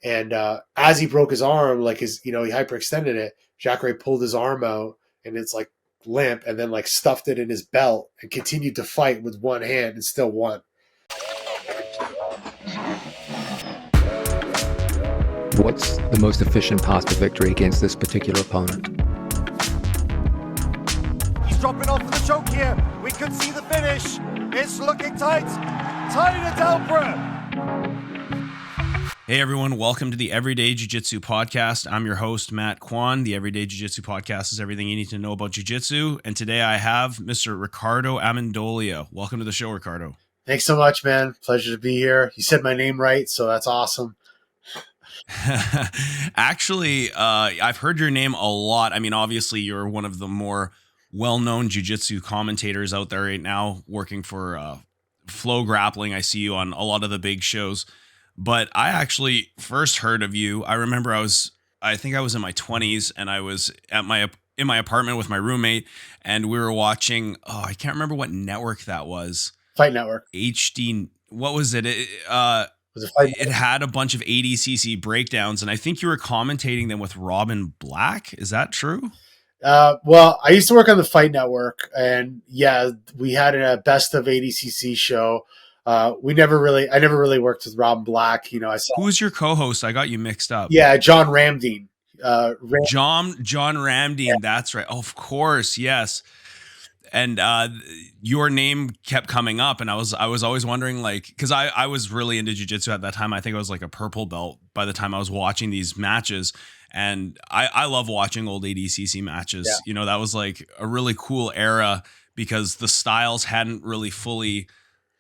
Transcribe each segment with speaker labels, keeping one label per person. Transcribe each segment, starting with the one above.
Speaker 1: And as he broke his arm, like he hyperextended it, Jacare pulled his arm out and it's like limp, and then like stuffed it in his belt and continued to fight with one hand and still won.
Speaker 2: What's the most efficient path to victory against this particular opponent?
Speaker 3: He's dropping off for the choke here. We could see the finish. It's looking tight. Tight at Alpra.
Speaker 4: Hey everyone, welcome to the Everyday Jiu Jitsu podcast. I'm your host, Matt Kwan. The Everyday Jiu Jitsu podcast is everything you need to know about Jiu Jitsu. And today I have Mr. Riccardo Ammendolia. Welcome to the show, Riccardo.
Speaker 1: Thanks so much, man. Pleasure to be here. You said my name right, so that's awesome.
Speaker 4: Actually, I've heard your name a lot. I mean, obviously, you're one of the more well-known Jiu Jitsu commentators out there right now, working for FloGrappling. I see you on a lot of the big shows. But I actually first heard of you. I remember I think I was in my 20s and I was in my apartment with my roommate and we were watching, I can't remember what network that was.
Speaker 1: Fight Network.
Speaker 4: HD, what was it? It had a bunch of ADCC breakdowns and I think you were commentating them with Robin Black. Is that true?
Speaker 1: Well, I used to work on the Fight Network and yeah, we had a best of ADCC show. I never really worked with Robin Black. You know,
Speaker 4: who's your co-host? I got you mixed up.
Speaker 1: Yeah, John Ramdeen.
Speaker 4: John Ramdeen. Yeah. That's right. Oh, of course, yes. And your name kept coming up, and I was always wondering, like, because I was really into jiu-jitsu at that time. I think I was like a purple belt by the time I was watching these matches, and I love watching old ADCC matches. Yeah. You know, that was like a really cool era because the styles hadn't really fully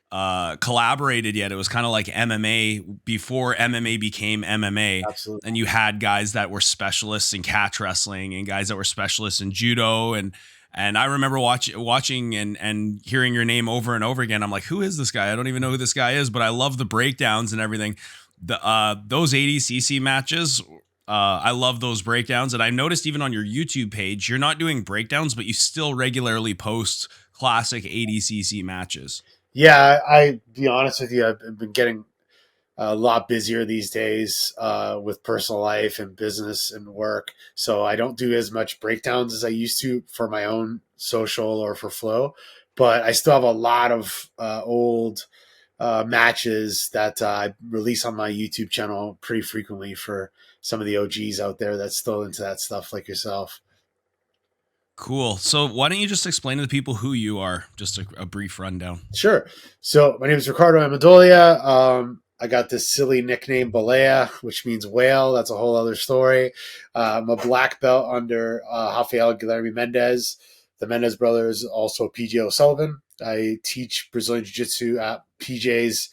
Speaker 4: collaborated yet. It was kind of like MMA before MMA became MMA.
Speaker 1: Absolutely.
Speaker 4: And you had guys that were specialists in catch wrestling and guys that were specialists in judo. And I remember watching and hearing your name over and over again. I'm like, who is this guy? I don't even know who this guy is, but I love the breakdowns and everything. Those ADCC matches, I love those breakdowns. And I noticed even on your YouTube page, you're not doing breakdowns, but you still regularly post classic ADCC matches.
Speaker 1: Yeah, I be honest with you, I've been getting a lot busier these days with personal life and business and work. So I don't do as much breakdowns as I used to for my own social or for Flow. But I still have a lot of old matches that I release on my YouTube channel pretty frequently for some of the OGs out there that's still into that stuff like yourself.
Speaker 4: Cool. So why don't you just explain to the people who you are? Just a brief rundown.
Speaker 1: Sure. So my name is Riccardo Ammendolia. I got this silly nickname Baleia, which means whale. That's a whole other story. I'm a black belt under Rafael Guilherme Mendes. The Mendes brothers, also PJ O'Sullivan. I teach Brazilian Jiu-Jitsu at PJ's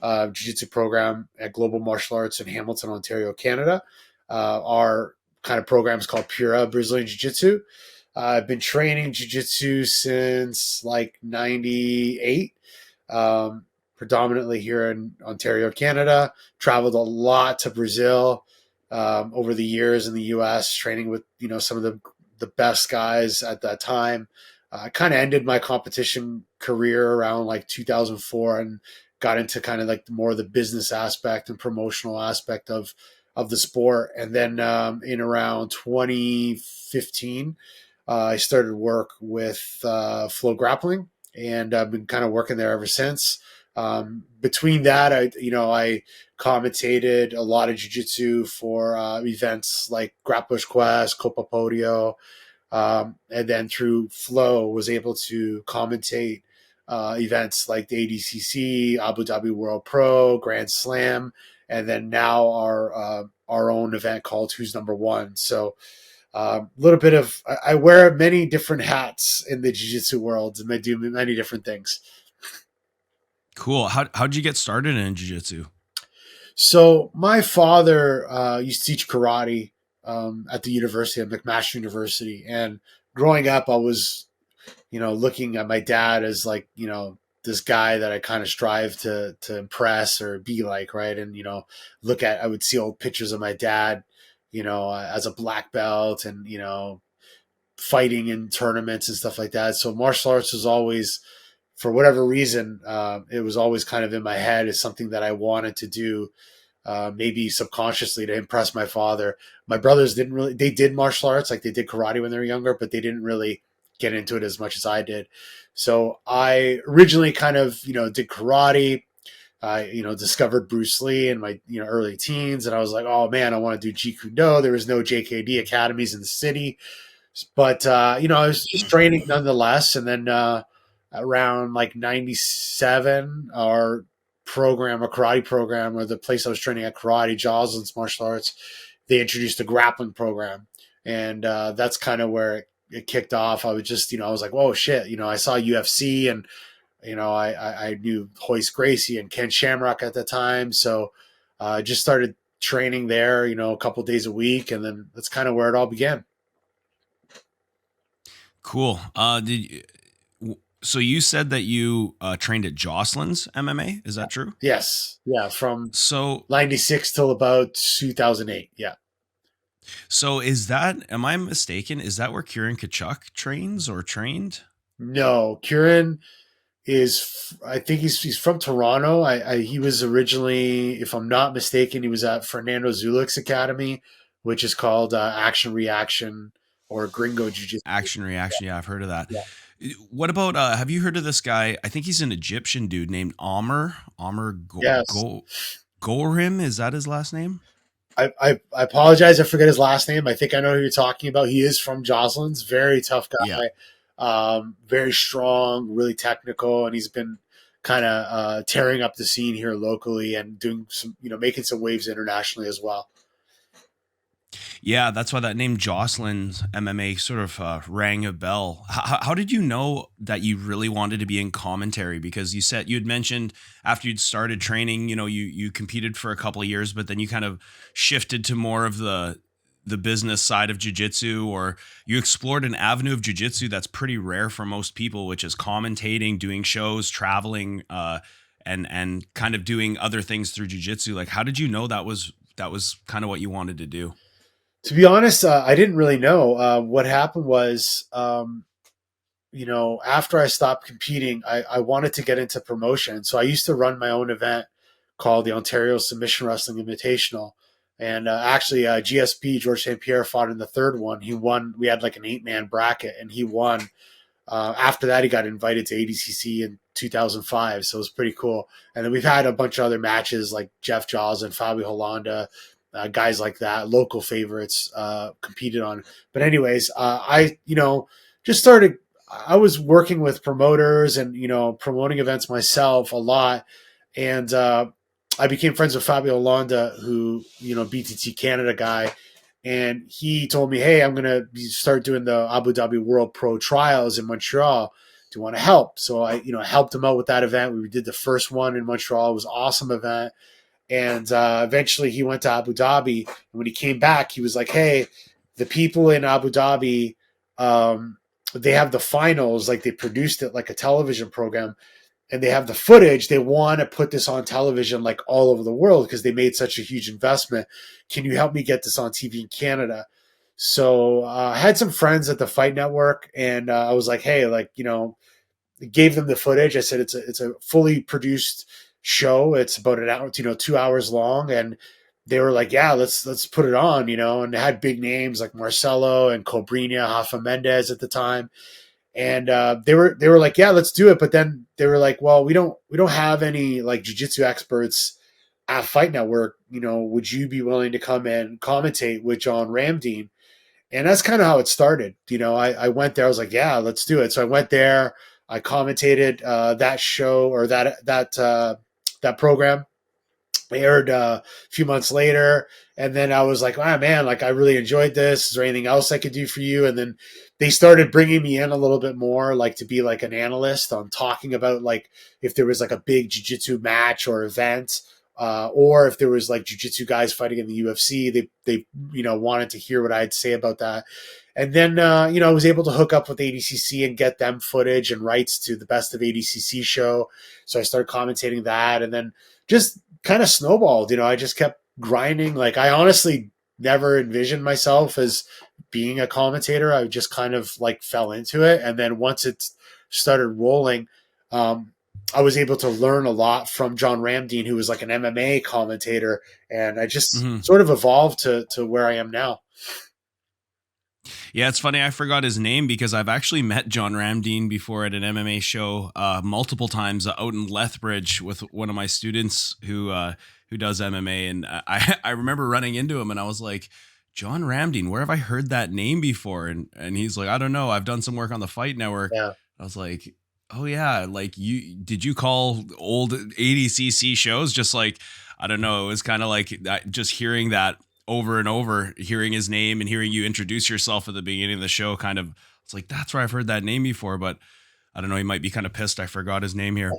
Speaker 1: Jiu-Jitsu program at Global Martial Arts in Hamilton, Ontario, Canada. Our kind of program is called Pura Brazilian Jiu-Jitsu. I've been training jiu-jitsu since like 98, predominantly here in Ontario, Canada. Traveled a lot to Brazil over the years in the U.S., training with some of the best guys at that time. I kind of ended my competition career around like 2004 and got into kind of like more of the business aspect and promotional aspect of the sport. And then in around 2015, I started work with FloGrappling, and I've been kind of working there ever since. Between that, I commentated a lot of jiu-jitsu for events like Grappler's Quest, Copa Podio, and then through Flow was able to commentate events like the ADCC, Abu Dhabi World Pro, Grand Slam, and then now our own event called Who's Number One. So little bit of, I wear many different hats in the jiu-jitsu world and I do many different things.
Speaker 4: Cool. How'd you get started in jiu-jitsu?
Speaker 1: So my father used to teach karate at the university, at McMaster University. And growing up, I was, looking at my dad as like, this guy that I kind of strive to impress or be like, right. And, I would see old pictures of my dad, as a black belt and, fighting in tournaments and stuff like that. So martial arts was always, for whatever reason, it was always kind of in my head as something that I wanted to do maybe subconsciously to impress my father. My brothers they did martial arts, like they did karate when they were younger, but they didn't really get into it as much as I did. So I originally kind of, did karate. I, discovered Bruce Lee in my, early teens, and I was like, oh man, I want to do Jeet Kune Do. There was no JKD academies in the city, but I was just training nonetheless. And then around like '97, our karate program, or the place I was training at karate, Joslin's Martial Arts, they introduced a grappling program, and that's kind of where it kicked off. I was just, I was like, whoa, shit, I saw UFC, and I knew Hoist Gracie and Ken Shamrock at the time, so I just started training there, a couple days a week, and then that's kind of where it all began.
Speaker 4: Cool. So you said that you trained at Joslin's MMA. Is that true?
Speaker 1: Yes. Yeah. From
Speaker 4: So
Speaker 1: 96 till about 2008. Yeah.
Speaker 4: So am I mistaken? Is that where Kieran Kachuk trains or trained?
Speaker 1: No, Kieran I think he's from Toronto. He was originally, if I'm not mistaken, he was at Fernando Zulik's academy, which is called Action Reaction or Gringo Jiu-Jitsu.
Speaker 4: Action Reaction. Yeah, I've heard of that.
Speaker 1: Yeah.
Speaker 4: What about, have you heard of this guy? I think he's an Egyptian dude named Amr
Speaker 1: Yes.
Speaker 4: Gorim. Is that his last name?
Speaker 1: I apologize. I forget his last name. I think I know who you're talking about. He is from Joslin's. Very tough guy.
Speaker 4: Yeah.
Speaker 1: Very strong, really technical, and he's been kind of tearing up the scene here locally and doing some, making some waves internationally as well.
Speaker 4: Yeah, that's why that name Joslin's MMA sort of rang a bell. How did you know that you really wanted to be in commentary? Because you had mentioned after you'd started training, you competed for a couple of years, but then you kind of shifted to more of the business side of jiu-jitsu, or you explored an avenue of jiu-jitsu that's pretty rare for most people, which is commentating, doing shows, traveling, and kind of doing other things through jiu-jitsu. Like, how did you know that was kind of what you wanted to do?
Speaker 1: To be honest, I didn't really know. What happened was, after I stopped competing, I wanted to get into promotion. So I used to run my own event called the Ontario Submission Wrestling Invitational. And actually, GSP, George St. Pierre, fought in the third one. He won. We had like an 8-man bracket, and he won. After that, he got invited to ADCC in 2005, so it was pretty cool. And then we've had a bunch of other matches like Jeff Jaws and Fabio Hollanda, guys like that, local favorites competed on. But anyways, I just started. I was working with promoters and promoting events myself a lot, and I became friends with Fabio Hollanda, who, BTT Canada guy, and he told me, hey, I'm going to start doing the Abu Dhabi World Pro Trials in Montreal. Do you want to help? So I helped him out with that event. We did the first one in Montreal. It was an awesome event. And eventually he went to Abu Dhabi. And when he came back, he was like, hey, the people in Abu Dhabi, they have the finals, like they produced it like a television program. And they have the footage. They want to put this on television like all over the world because they made such a huge investment. Can you help me get this on TV in Canada? So I had some friends at the Fight Network, and I was like, hey, gave them the footage. I said, it's a fully produced show. It's about an hour, 2 hours long. And they were like, yeah, let's put it on, and they had big names like Marcelo and Cobrinha, Rafa Mendes at the time. And they were like, yeah, let's do it. But then they were like, well, we don't have any like jiu-jitsu experts at Fight Network. Would you be willing to come and commentate with John Ramdeen? And that's kind of how it started. I went there. I was like, yeah, let's do it. So I went there. I commentated that show or that program. Aired a few months later, and then I was like, oh man, like I really enjoyed this. Is there anything else I could do for you? And then they started bringing me in a little bit more, like to be like an analyst on talking about like if there was like a big jiu-jitsu match or event, or if there was like jiu-jitsu guys fighting in the UFC, they wanted to hear what I had to say about that. And then I was able to hook up with ADCC and get them footage and rights to the Best of ADCC show. So I started commentating that, and then just kind of snowballed. I just kept grinding. Like I honestly never envisioned myself as being a commentator. I just kind of like fell into it. And then once it started rolling, I was able to learn a lot from John Ramdeen, who was like an MMA commentator, and I just
Speaker 4: Mm-hmm.
Speaker 1: sort of evolved to where I am now.
Speaker 4: Yeah, it's funny. I forgot his name because I've actually met John Ramdeen before at an MMA show multiple times out in Lethbridge with one of my students who does MMA, and I remember running into him and I was like, John Ramdeen, where have I heard that name before? And he's like, I don't know. I've done some work on the Fight Network.
Speaker 1: Yeah.
Speaker 4: I was like, oh yeah, like did you call old ADCC shows? Just like, I don't know. It was kind of like just hearing that over and over, hearing his name and hearing you introduce yourself at the beginning of the show, kind of, it's like, that's where I've heard that name before, but I don't know. He might be kind of pissed I forgot his name here.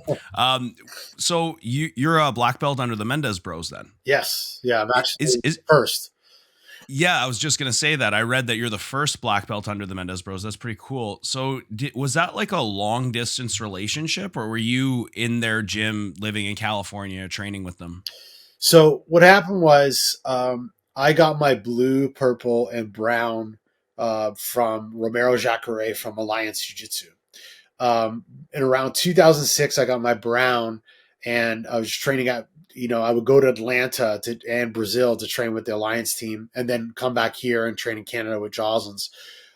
Speaker 4: So you're a black belt under the Mendes bros then?
Speaker 1: Yes. Yeah. I'm actually
Speaker 4: Is
Speaker 1: first.
Speaker 4: Yeah, I was just gonna say that. I read that you're the first black belt under the Mendes bros. That's pretty cool. So was that like a long distance relationship, or were you in their gym living in California training with them?
Speaker 1: So what happened was I got my blue, purple, and brown from Romero Jacare from Alliance Jiu Jitsu. In around 2006, I got my brown, and I was training at, I would go to Atlanta and Brazil to train with the Alliance team, and then come back here and train in Canada with Joslins.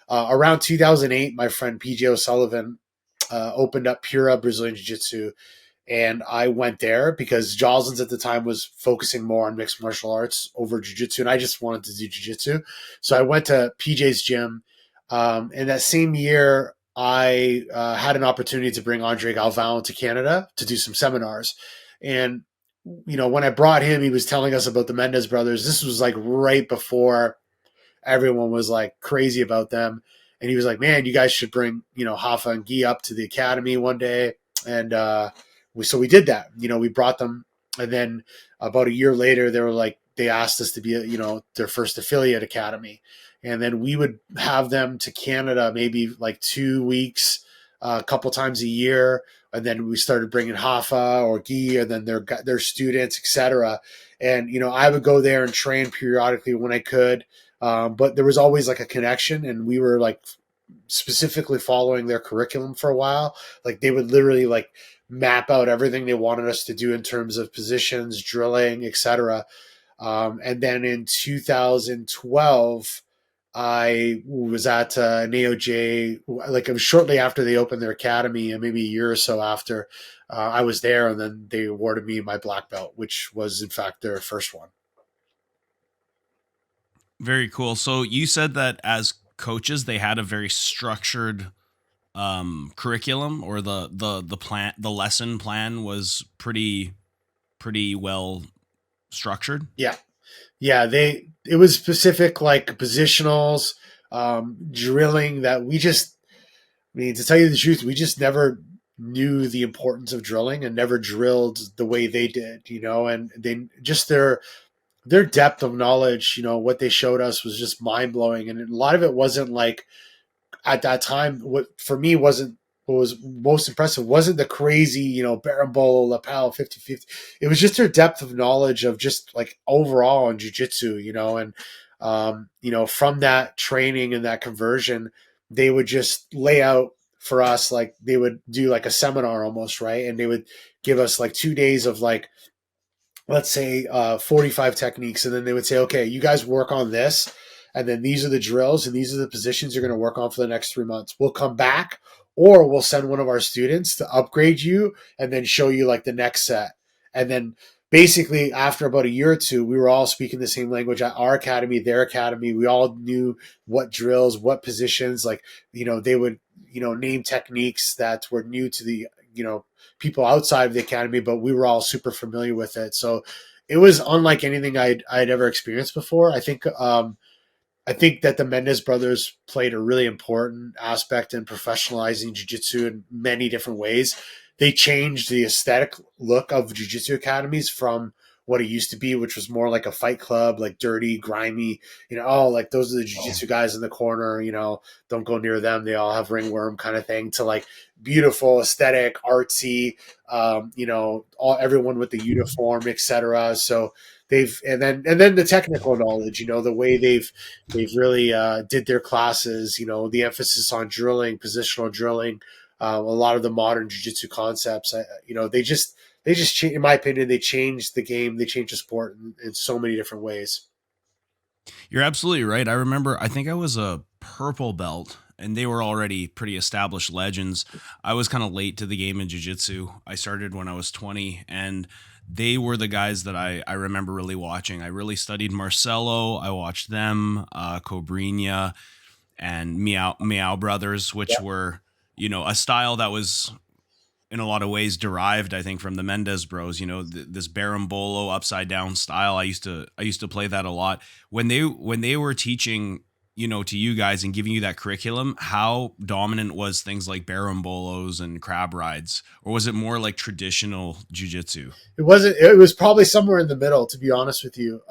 Speaker 1: Around 2008, my friend PJ O'Sullivan opened up Pura Brazilian Jiu Jitsu, and I went there because Joslins at the time was focusing more on mixed martial arts over jiu-jitsu, and I just wanted to do jiu-jitsu. So I went to PJ's gym. And that same year, I had an opportunity to bring Andre Galvão to Canada to do some seminars. And, when I brought him, he was telling us about the Mendes brothers. This was like right before everyone was like crazy about them. And he was like, man, you guys should bring, Hafa and Guy up to the academy one day. And so we did that. We brought them. And then about a year later, they asked us to be, their first affiliate academy. And then we would have them to Canada maybe like 2 weeks, a couple times a year. And then we started bringing Hafa or Guy and then their students, etc. And, I would go there and train periodically when I could. But there was always like a connection, and we were like specifically following their curriculum for a while. Like they would literally like map out everything they wanted us to do in terms of positions, drilling, etc. And then in 2012, I was at an AOJ, like it was shortly after they opened their academy, and maybe a year or so after I was there, and then they awarded me my black belt, which was in fact their first one.
Speaker 4: Very cool. So you said that as coaches, they had a very structured curriculum, or the lesson plan was pretty well structured.
Speaker 1: Yeah. It was specific, like positionals, drilling that to tell you the truth, we just never knew the importance of drilling and never drilled the way they did, and they just their depth of knowledge, what they showed us was just mind blowing. And a lot of it wasn't like, at that time, what for me what was most impressive wasn't the crazy, berimbolo, lapel, 50-50. It was just their depth of knowledge of just like overall in jiu-jitsu, and, from that training and that conversion, they would just lay out for us, like they would do like a seminar almost, right? And they would give us like 2 days of like, let's say 45 techniques. And then they would say, okay, you guys work on this. And then these are the drills and these are the positions you're going to work on for the next 3 months. We'll come back, or we'll send one of our students to upgrade you and then show you like the next set. And then basically after about a year or two, we were all speaking the same language at our academy, their academy. We all knew what drills, what positions, like, they would, name techniques that were new to the, people outside of the academy, but we were all super familiar with it. So it was unlike anything I'd ever experienced before. I think that the Mendes brothers played a really important aspect in professionalizing jiu-jitsu in many different ways. They changed the aesthetic look of jiu-jitsu academies from what it used to be, which was more like a fight club, like dirty, grimy, like those are the jiu-jitsu guys in the corner, don't go near them. They all have ringworm kind of thing, to like beautiful, aesthetic, artsy, everyone with the uniform, etc. So and then the technical knowledge, the way they've really did their classes, the emphasis on drilling, positional drilling, A lot of the modern jiu-jitsu concepts, in my opinion, they changed the game, they changed the sport in so many different ways.
Speaker 4: You're absolutely right. I remember, I think I was a purple belt and they were already pretty established legends. I was kind of late to the game in jiu-jitsu. I started when I was 20 and they were the guys that I remember really watching. I really studied Marcelo. I watched them, Cobrinha and Meow Brothers, which were, a style that was in a lot of ways derived, I think, from the Mendes bros. This Berimbolo upside down style. I used to play that a lot when they were teaching, to you guys and giving you that curriculum. How dominant was things like Berimbolos and crab rides, or was it more like traditional jujitsu?
Speaker 1: It wasn't. It was probably somewhere in the middle, to be honest with you.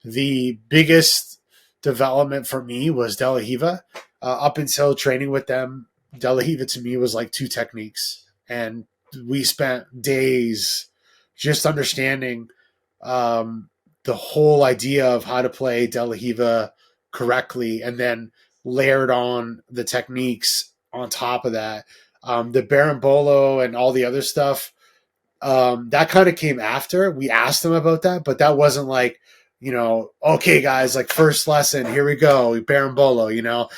Speaker 1: The biggest development for me was De La Riva. Up until training with them, De La Riva to me was like two techniques, and we spent days just understanding the whole idea of how to play De La Riva correctly, and then layered on the techniques on top of that. The Berimbolo and all the other stuff, that kind of came after. We asked them about that, but that wasn't like, okay, guys, like first lesson, here we go, Berimbolo.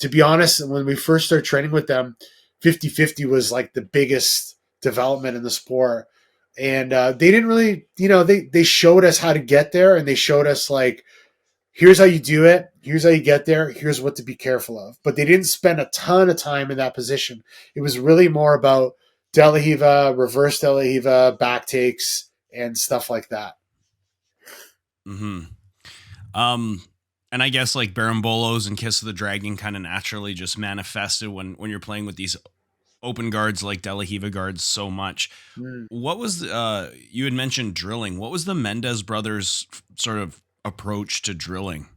Speaker 1: To be honest, when we first started training with them, 50-50 was like the biggest development in the sport. And they didn't really, they showed us how to get there, and they showed us like, here's how you do it, here's how you get there, here's what to be careful of. But they didn't spend a ton of time in that position. It was really more about De La Riva, reverse De La Riva, back takes, and stuff like that.
Speaker 4: Hmm. And I guess like Berimbolos and Kiss of the Dragon kind of naturally just manifested when you're playing with these open guards like De La Riva guards so much. What was you had mentioned drilling? What was the Mendes brothers' sort of approach to drilling?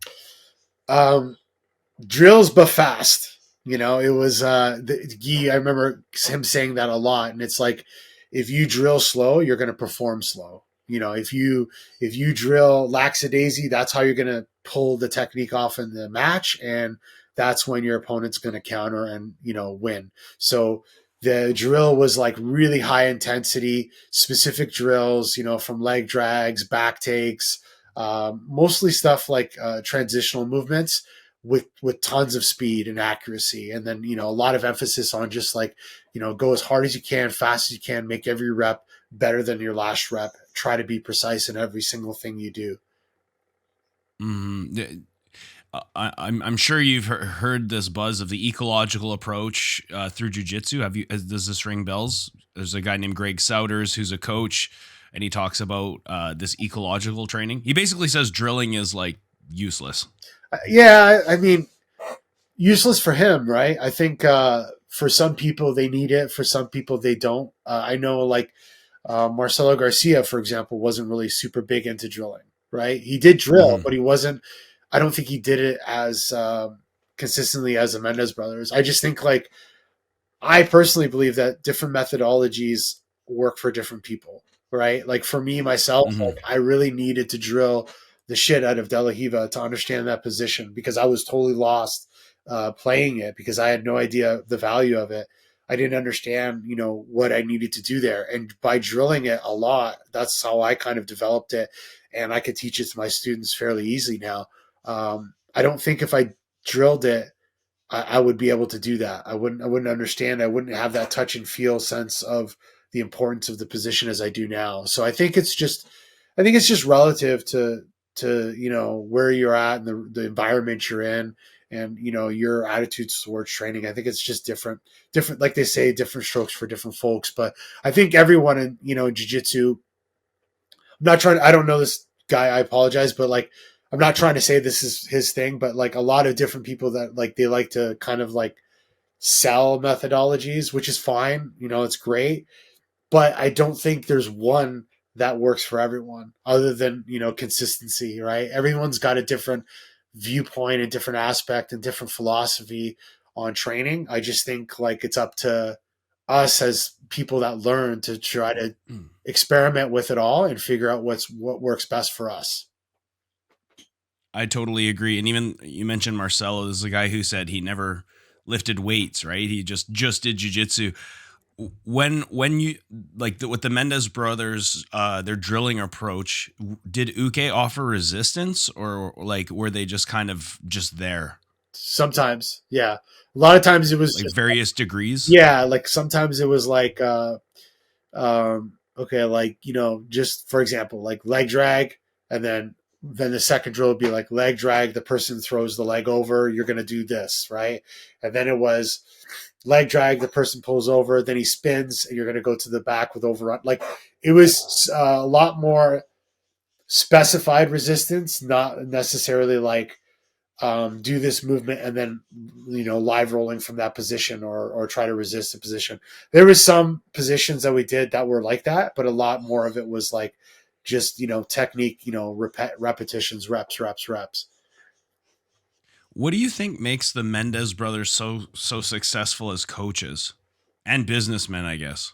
Speaker 1: Drills but fast. It was I remember him saying that a lot, and it's like, if you drill slow, you're going to perform slow. If you drill lackadaisy, that's how you're going to pull the technique off in the match, and that's when your opponent's going to counter and win. So the drill was like really high intensity, specific drills, from leg drags, back takes, mostly stuff like transitional movements with tons of speed and accuracy, and then a lot of emphasis on just like go as hard as you can, fast as you can, make every rep better than your last rep. Try to be precise in every single thing you do.
Speaker 4: Mm-hmm. I'm sure you've heard this buzz of the ecological approach through jujitsu. Does this ring bells? There's a guy named Greg Souders who's a coach, and he talks about this ecological training. He basically says drilling is like useless.
Speaker 1: Yeah, I mean, useless for him, right? I think for some people they need it, for some people they don't. I know like Marcelo Garcia, for example, wasn't really super big into drilling, right? He did drill, but he wasn't. I don't think he did it as consistently as the Mendes brothers. I just think like, I personally believe that different methodologies work for different people, right? Like for me, myself, like, I really needed to drill the shit out of De La Riva to understand that position, because I was totally lost playing it, because I had no idea the value of it. I didn't understand, what I needed to do there. And by drilling it a lot, that's how I kind of developed it. And I could teach it to my students fairly easily now. I don't think if I drilled it, I would be able to do that. I wouldn't understand. I wouldn't have that touch and feel sense of the importance of the position as I do now. So I think it's just relative to where you're at and the environment you're in, and your attitudes towards training. I think it's just different, like they say, different strokes for different folks. But I think everyone in jiu-jitsu, I don't know this guy, I apologize, but like, I'm not trying to say this is his thing, but like a lot of different people that like, they like to kind of like sell methodologies, which is fine. It's great, but I don't think there's one that works for everyone other than, consistency, right? Everyone's got a different viewpoint and different aspect and different philosophy on training. I just think like it's up to us as people that learn to try to experiment with it all and figure out what works best for us.
Speaker 4: I totally agree. And even you mentioned Marcelo. This is a guy who said he never lifted weights, right? He just did jiu-jitsu. When you like with the Mendes brothers, their drilling approach, did Uke offer resistance, or like were they just kind of just there,
Speaker 1: Sometimes, yeah. A lot of times it was
Speaker 4: like
Speaker 1: just,
Speaker 4: various degrees?
Speaker 1: yeah, like sometimes it was like, okay, like, just for example, like leg drag, and then the second drill would be like leg drag, the person throws the leg over, you're going to do this, right? And then it was leg drag, the person pulls over, then he spins, and you're going to go to the back with overrun. Like it was a lot more specified resistance, not necessarily like do this movement and then live rolling from that position, or try to resist the position. There was some positions that we did that were like that, but a lot more of it was like just technique, repetitions, reps.
Speaker 4: What do you think makes the Mendes brothers so successful as coaches and businessmen, I guess?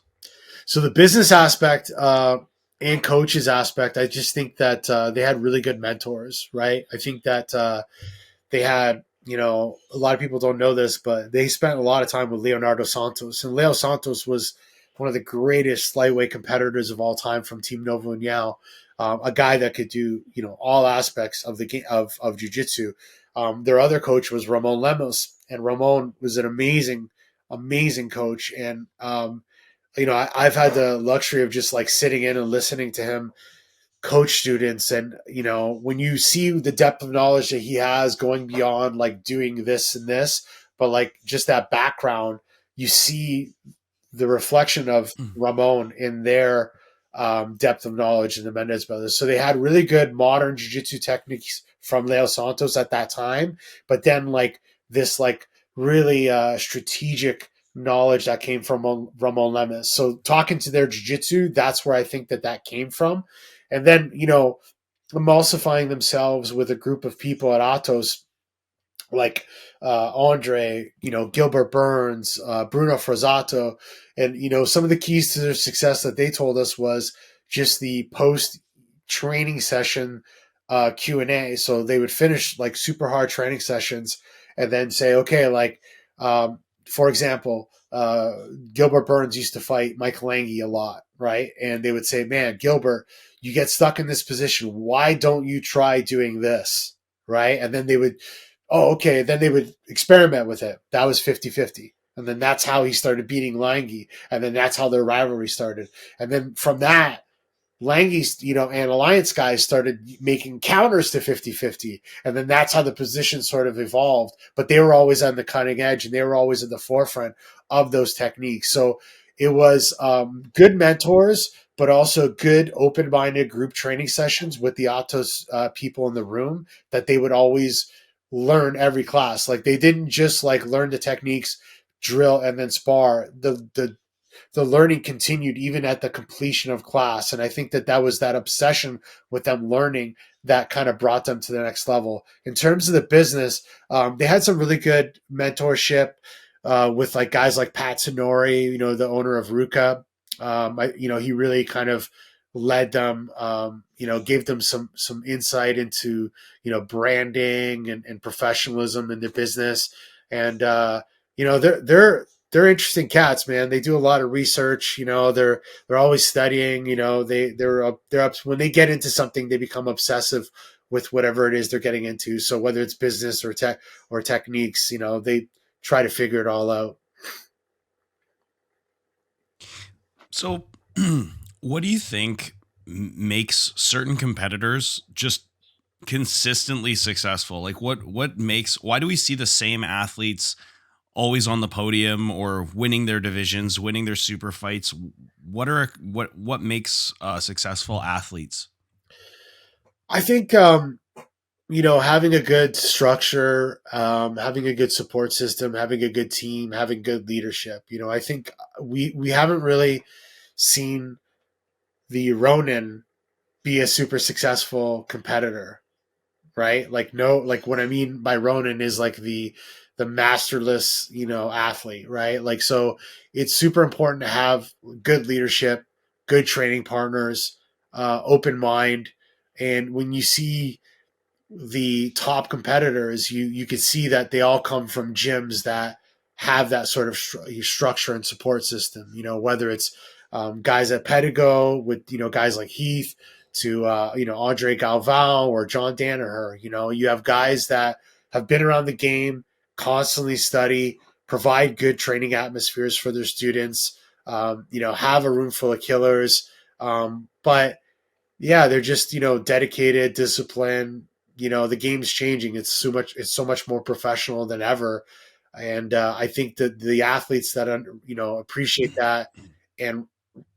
Speaker 1: So the business aspect and coaches aspect, I just think that they had really good mentors, right? I think that they had, a lot of people don't know this, but they spent a lot of time with Leonardo Santos. And Leo Santos was one of the greatest lightweight competitors of all time from Team Novo União, a guy that could do, all aspects of the game of jiu-jitsu. Their other coach was Ramon Lemos, and Ramon was an amazing coach. And, I've had the luxury of just like sitting in and listening to him coach students, and when you see the depth of knowledge that he has going beyond like doing this and this, but like just that background, you see the reflection of Ramon in their depth of knowledge in the Mendes brothers. So they had really good modern jiu-jitsu techniques from Leo Santos at that time, but then like this like really strategic knowledge that came from Ramon Lemus. So talking to their jiu-jitsu, that's where I think that came from. And then, emulsifying themselves with a group of people at Atos, like Andre, Gilbert Burns, Bruno Frazato. And, some of the keys to their success that they told us was just the post training session Q&A. So they would finish like super hard training sessions and then say, okay, like, for example, Gilbert Burns used to fight Mike Lange a lot, right? And they would say, man, Gilbert, you get stuck in this position. Why don't you try doing this? Right. And then they would, oh, okay. Then they would experiment with it. That was 50-50. And then that's how he started beating Lange. And then that's how their rivalry started. And then from that, Lange's, and Alliance guys started making counters to 50-50. And then that's how the position sort of evolved. But they were always on the cutting edge, and they were always at the forefront of those techniques. So it was good mentors, but also good open-minded group training sessions with the Atos people in the room that they would always learn every class. Like they didn't just like learn the techniques, drill, and then spar. The learning continued even at the completion of class. And I think that was that obsession with them learning that kind of brought them to the next level. In terms of the business, they had some really good mentorship with like guys like Pat Sonori, the owner of Ruka. He really kind of led them, gave them some insight into, branding and professionalism in the business. And, they're interesting cats, man. They do a lot of research. They're always studying. They're up when they get into something, they become obsessive with whatever it is they're getting into. So whether it's business or tech or techniques, they try to figure it all out.
Speaker 4: So, what do you think makes certain competitors just consistently successful? Like why do we see the same athletes always on the podium or winning their divisions, winning their super fights? What makes successful athletes?
Speaker 1: I think, having a good structure, having a good support system, having a good team, having good leadership. I think we haven't really seen the Ronin be a super successful competitor, right? Like what I mean by Ronin is like the masterless, athlete, right? Like, so it's super important to have good leadership, good training partners, open mind. And when you see the top competitors, you can see that they all come from gyms that have that sort of structure and support system. Whether it's guys at Pedigo with guys like Heath to Andre Galvão or John Danaher. You have guys that have been around the game, constantly study, provide good training atmospheres for their students. Have a room full of killers, but yeah, they're just dedicated, disciplined. The game's changing. It's so much more professional than ever, and I think that the athletes that appreciate that and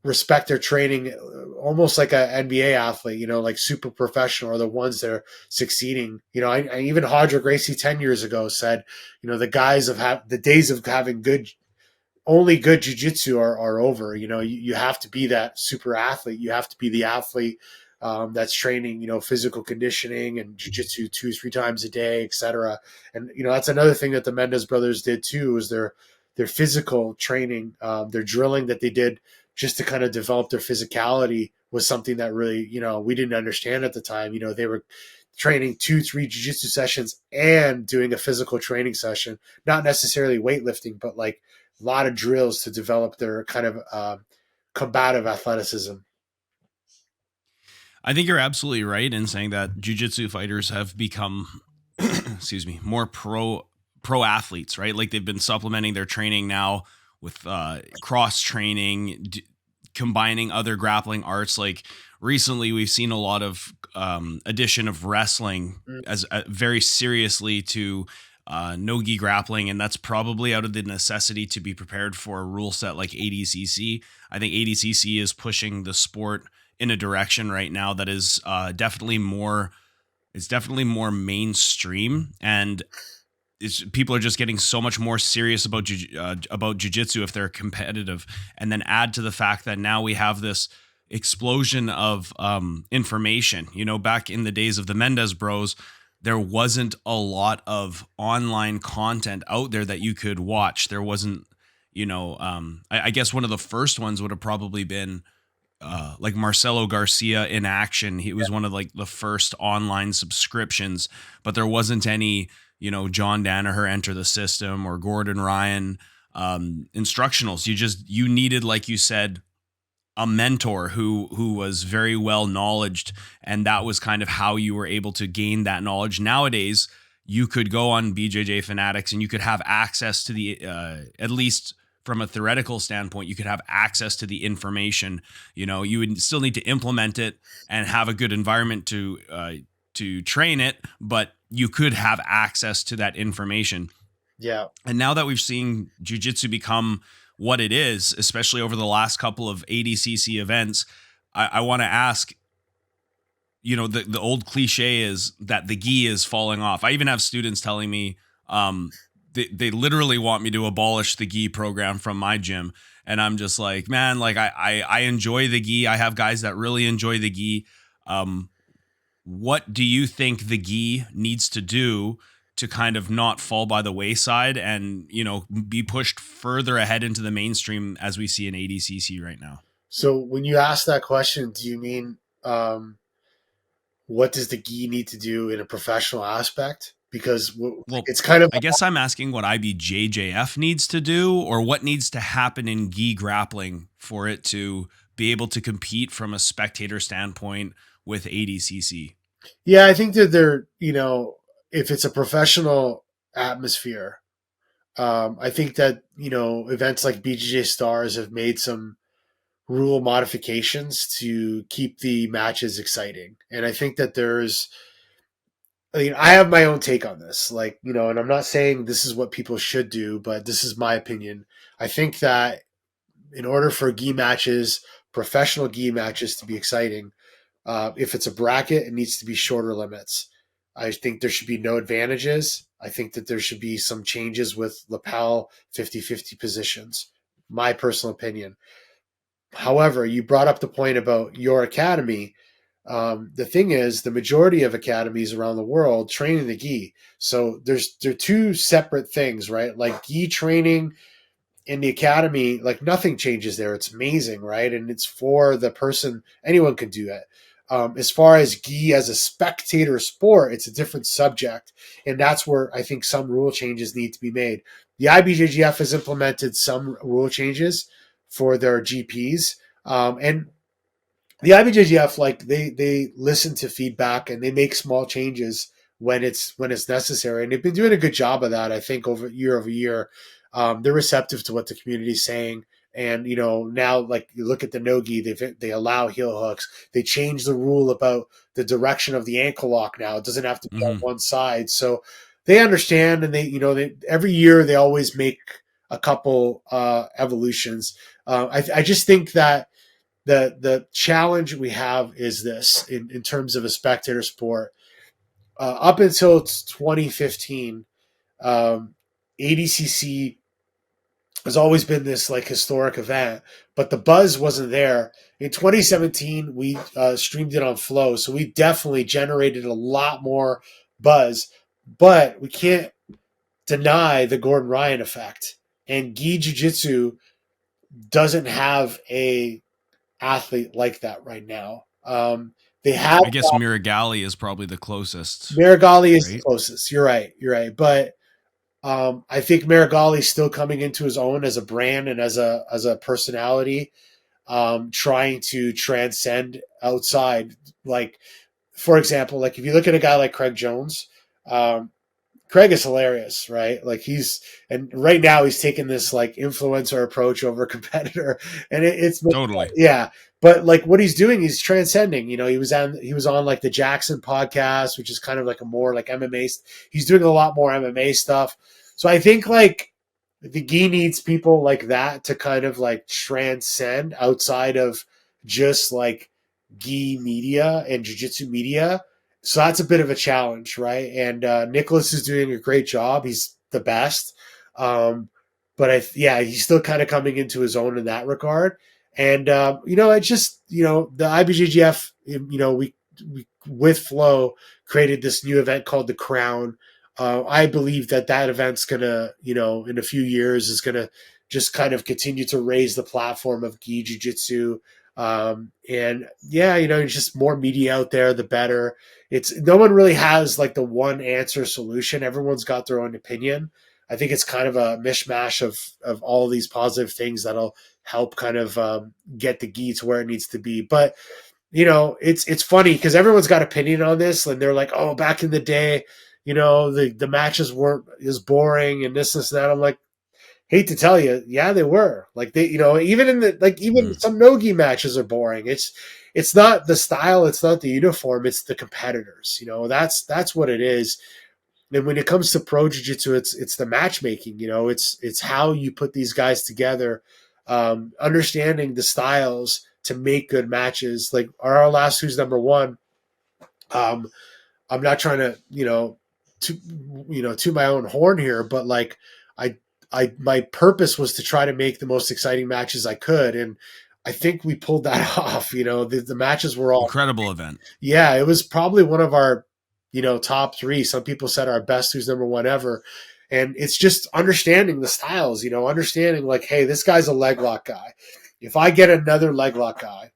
Speaker 1: respect their training, almost like an NBA athlete, like super professional, are the ones that are succeeding. I even Hodger Gracie 10 years ago said, the guys the days of having only good jiu-jitsu are over. You have to be that super athlete. You have to be the athlete that's training, physical conditioning and jiu-jitsu 2-3 times a day, etc. And, that's another thing that the Mendes brothers did too, is their physical training, their drilling that they did just to kind of develop their physicality was something that really, we didn't understand at the time. They were training 2-3 jiu-jitsu sessions and doing a physical training session, not necessarily weightlifting, but like a lot of drills to develop their kind of combative athleticism.
Speaker 4: I think you're absolutely right in saying that jiu-jitsu fighters have become, excuse me, more pro athletes, right? Like they've been supplementing their training now with cross training, combining other grappling arts. Like recently, we've seen a lot of addition of wrestling as very seriously to no-gi grappling, and that's probably out of the necessity to be prepared for a rule set like ADCC. I think ADCC is pushing the sport in a direction right now that is definitely more mainstream, and people are just getting so much more serious about jiu-jitsu if they're competitive. And then add to the fact that now we have this explosion of information. Back in the days of the Mendes bros, there wasn't a lot of online content out there that you could watch. There wasn't, I guess one of the first ones would have probably been like Marcelo Garcia in action. He was one of like the first online subscriptions, but there wasn't any, John Danaher Enter the System or Gordon Ryan instructionals. You needed, like you said, a mentor who was very well knowledged, and that was kind of how you were able to gain that knowledge. Nowadays, you could go on BJJ Fanatics and you could have access to the at least from a theoretical standpoint, you could have access to the information. You would still need to implement it and have a good environment to train it, but you could have access to that information.
Speaker 1: Yeah.
Speaker 4: And now that we've seen jiu-jitsu become what it is, especially over the last couple of ADCC events, I want to ask, the old cliche is that the gi is falling off. I even have students telling me, they literally want me to abolish the gi program from my gym. And I'm just like, man, like I enjoy the gi. I have guys that really enjoy the gi. What do you think the gi needs to do to kind of not fall by the wayside and, be pushed further ahead into the mainstream as we see in ADCC right now?
Speaker 1: So when you ask that question, do you mean what does the gi need to do in a professional aspect? Because it's kind of...
Speaker 4: I guess I'm asking what IBJJF needs to do, or what needs to happen in gi grappling for it to be able to compete from a spectator standpoint with ADCC.
Speaker 1: Yeah, I think that they're, if it's a professional atmosphere, I think that, events like BJJ Stars have made some rule modifications to keep the matches exciting. And I think that I have my own take on this, and I'm not saying this is what people should do, but this is my opinion. I think that in order for professional gi matches to be exciting, if it's a bracket, it needs to be shorter limits. I think there should be no advantages. I think that there should be some changes with lapel 50-50 positions. My personal opinion. However, you brought up the point about your academy. The thing is, the majority of academies around the world train in the gi. So they're two separate things, right? Like gi training in the academy, like nothing changes there. It's amazing, right? And it's for the person. Anyone can do it. As far as gi as a spectator sport, it's a different subject, and that's where I think some rule changes need to be made. The IBJJF has implemented some rule changes for their GPs, and the IBJJF, like they listen to feedback and they make small changes when it's necessary, and they've been doing a good job of that. I think over year, they're receptive to what the community is saying. And now, like, you look at the nogi, they allow heel hooks. They changed the rule about the direction of the ankle lock. Now it doesn't have to be on one side, so they understand. And they every year they always make a couple evolutions. I just think that the challenge we have is this in terms of a spectator sport. Up until 2015, ADCC has always been this like historic event, but the buzz wasn't there. In 2017, we streamed it on Flow, so we definitely generated a lot more buzz, but we can't deny the Gordon Ryan effect. And gi jiu-jitsu doesn't have a athlete like that right now. They have.
Speaker 4: I guess Miragali is probably the closest.
Speaker 1: Miragali is the closest. You're right. But I think Miragali is still coming into his own as a brand and as a personality, trying to transcend outside. Like, for example, like if you look at a guy like Craig Jones, Craig is hilarious, right? Like and right now he's taking this like influencer approach over competitor, and it's
Speaker 4: totally,
Speaker 1: yeah. But like what he's doing, he's transcending. He was on like the Jackson podcast, which is kind of like a more like MMA. He's doing a lot more MMA stuff. So I think like the gi needs people like that to kind of like transcend outside of just like gi media and jiu-jitsu media. So that's a bit of a challenge, right? And Nicholas is doing a great job. He's the best. But he's still kind of coming into his own in that regard. And, it's just, the IBJJF, we with Flow created this new event called The Crown. I believe that event's going to, in a few years is going to just kind of continue to raise the platform of gi jiu-jitsu. It's just more media out there, the better. No one really has like the one answer solution. Everyone's got their own opinion. I think it's kind of a mishmash of all these positive things that'll help kind of get the gi to where it needs to be. But it's funny because everyone's got opinion on this, and they're like, oh, back in the day, the matches weren't as boring and this and that. I'm like, hate to tell you, yeah, they were. Like they, even in the even some no-gi matches are boring. It's not the style, it's not the uniform, it's the competitors. That's what it is. And when it comes to pro jiu-jitsu, it's the matchmaking. It's how you put these guys together, understanding the styles to make good matches. Like our last Who's Number One. I'm not trying to to my own horn here, but like my purpose was to try to make the most exciting matches I could, and I think we pulled that off. The matches were all
Speaker 4: incredible event.
Speaker 1: Yeah, it was probably one of our top three. Some people said our best Who's Number One ever. And it's just understanding the styles, understanding like, hey, this guy's a leg lock guy. If I get another leg lock guy,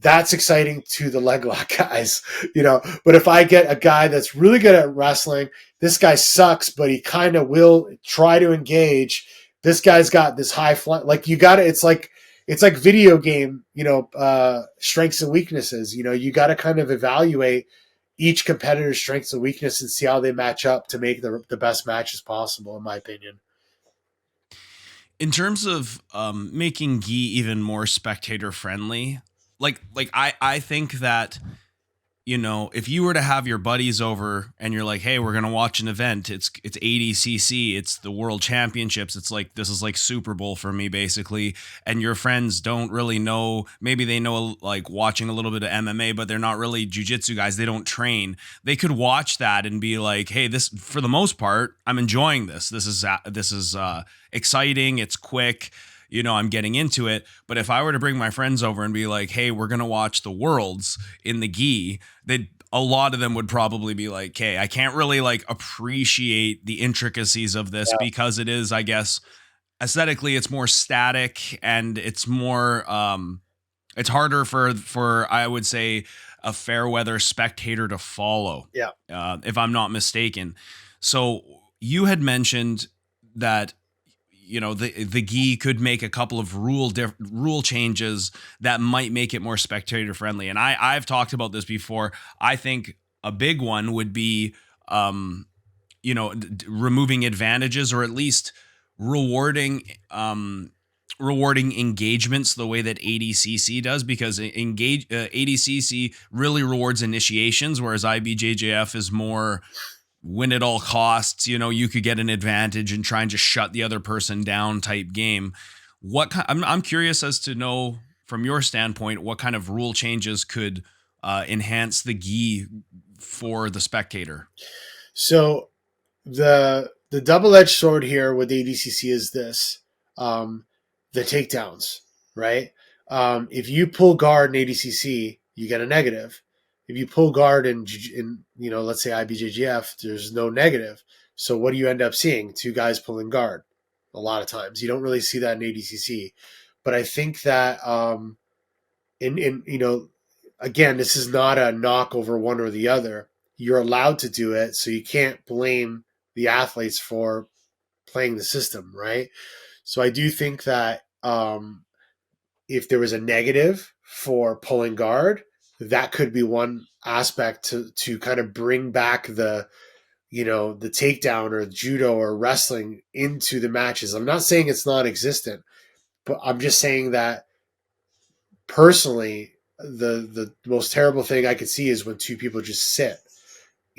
Speaker 1: that's exciting to the leg lock guys, but if I get a guy that's really good at wrestling, this guy sucks, but he kind of will try to engage. This guy's got this high fly. Like it's like video game, strengths and weaknesses. You got to kind of evaluate each competitor's strengths and weaknesses and see how they match up to make the best matches possible, in my opinion.
Speaker 4: In terms of making gi even more spectator friendly, like I think that, if you were to have your buddies over and you're like, hey, we're going to watch an event, it's ADCC, it's the World Championships, it's like, this is like Super Bowl for me, basically, and your friends don't really know, maybe they know like watching a little bit of MMA, but they're not really jiu-jitsu guys, they don't train, they could watch that and be like, hey, this, for the most part, I'm enjoying this is exciting, it's quick, I'm getting into it. But if I were to bring my friends over and be like, hey, we're going to watch the Worlds in the gi, a lot of them would probably be like, hey, I can't really like appreciate the intricacies of this because it is, I guess, aesthetically, it's more static and it's more It's harder for I would say a fair weather spectator to follow.
Speaker 1: Yeah.
Speaker 4: If I'm not mistaken. So you had mentioned that the gi could make a couple of rule changes that might make it more spectator friendly. And I've talked about this before. I think a big one would be removing advantages, or at least rewarding engagements the way that ADCC does, because ADCC really rewards initiations, whereas IBJJF is more win at all costs. You could get an advantage and try and just shut the other person down type game. I'm curious as to know from your standpoint what kind of rule changes could enhance the gi for the spectator.
Speaker 1: So the double-edged sword here with ADCC is this: the takedowns, right? If you pull guard in ADCC, you get a negative. If you pull guard in let's say IBJJF, there's no negative. So what do you end up seeing? Two guys pulling guard. A lot of times you don't really see that in ADCC, but I think that again, this is not a knock over one or the other. You're allowed to do it, so you can't blame the athletes for playing the system, right? So I do think that if there was a negative for pulling guard, that could be one aspect to kind of bring back the takedown or judo or wrestling into the matches. I'm not saying it's non-existent, but I'm just saying that personally, the most terrible thing I could see is when two people just sit.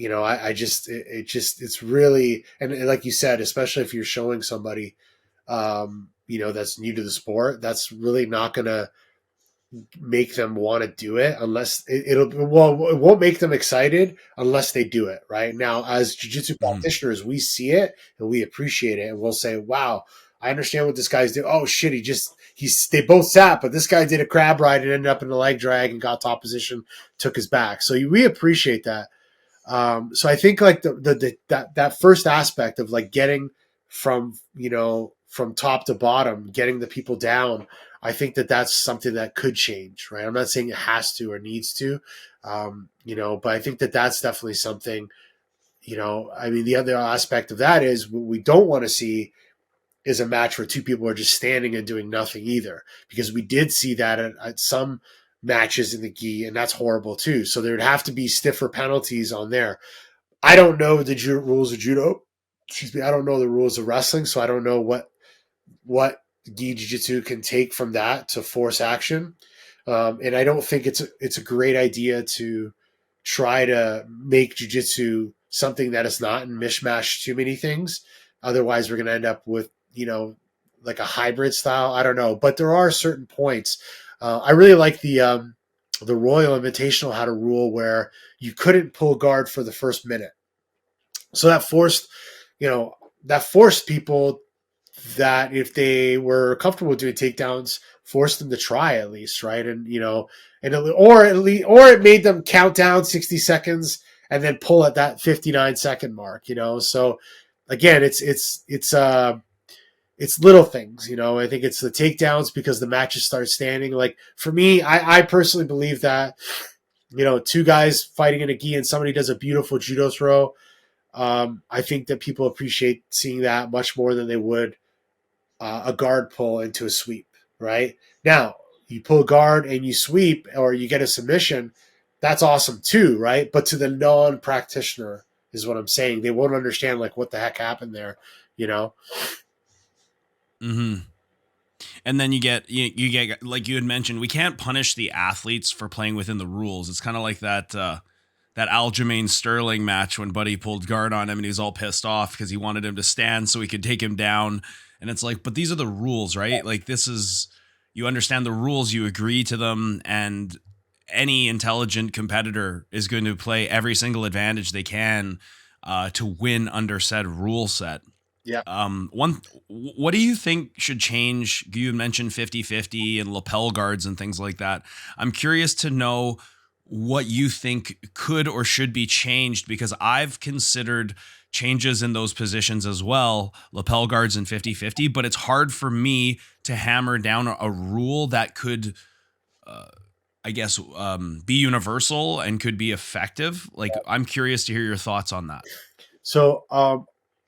Speaker 1: It's really, and like you said, especially if you're showing somebody, that's new to the sport, that's really not going to make them want to do it unless it won't make them excited unless they do it right. Now, as jiu-jitsu practitioners, we see it and we appreciate it, and we'll say, wow, I understand what this guy's doing. Oh shit, they both sat, but this guy did a crab ride and ended up in a leg drag and got top position, took his back. So we appreciate that. So I think like that first aspect of like getting from top to bottom, getting the people down, I think that's something that could change, right? I'm not saying it has to or needs to, but I think that's definitely something, the other aspect of that is what we don't want to see is a match where two people are just standing and doing nothing either, because we did see that at some matches in the gi, and that's horrible too. So there would have to be stiffer penalties on there. I don't know the rules of judo. Excuse me. I don't know the rules of wrestling, so I don't know what gi jiu-jitsu can take from that to force action. And I don't think it's a great idea to try to make jiu-jitsu something that is not and mishmash too many things. Otherwise, we're going to end up with, like a hybrid style. I don't know. But there are certain points. I really like the Royal Invitational had a rule where you couldn't pull guard for the first minute. So that forced people that if they were comfortable doing takedowns, forced them to try at least, right? And or it made them count down 60 seconds and then pull at that 59-second mark. So again, it's little things. I think it's the takedowns because the matches start standing. Like for me, I personally believe that two guys fighting in a gi and somebody does a beautiful judo throw. I think that people appreciate seeing that much more than they would a guard pull into a sweep, right? Now, you pull guard and you sweep or you get a submission, that's awesome too, right? But to the non-practitioner is what I'm saying. They won't understand like what the heck happened there,
Speaker 4: Mm-hmm. And then you get like you had mentioned, we can't punish the athletes for playing within the rules. It's kind of like that Aljamain Sterling match when Buddy pulled guard on him and he was all pissed off because he wanted him to stand so he could take him down. And it's like, but these are the rules, right? Like you understand the rules, you agree to them, and any intelligent competitor is going to play every single advantage they can to win under said rule set.
Speaker 1: Yeah.
Speaker 4: What do you think should change? You mentioned 50-50 and lapel guards and things like that. I'm curious to know what you think could or should be changed, because I've considered changes in those positions as well, lapel guards and 50-50, but it's hard for me to hammer down a rule that could I guess, be universal and could be effective? Like, I'm curious to hear your thoughts on that.
Speaker 1: So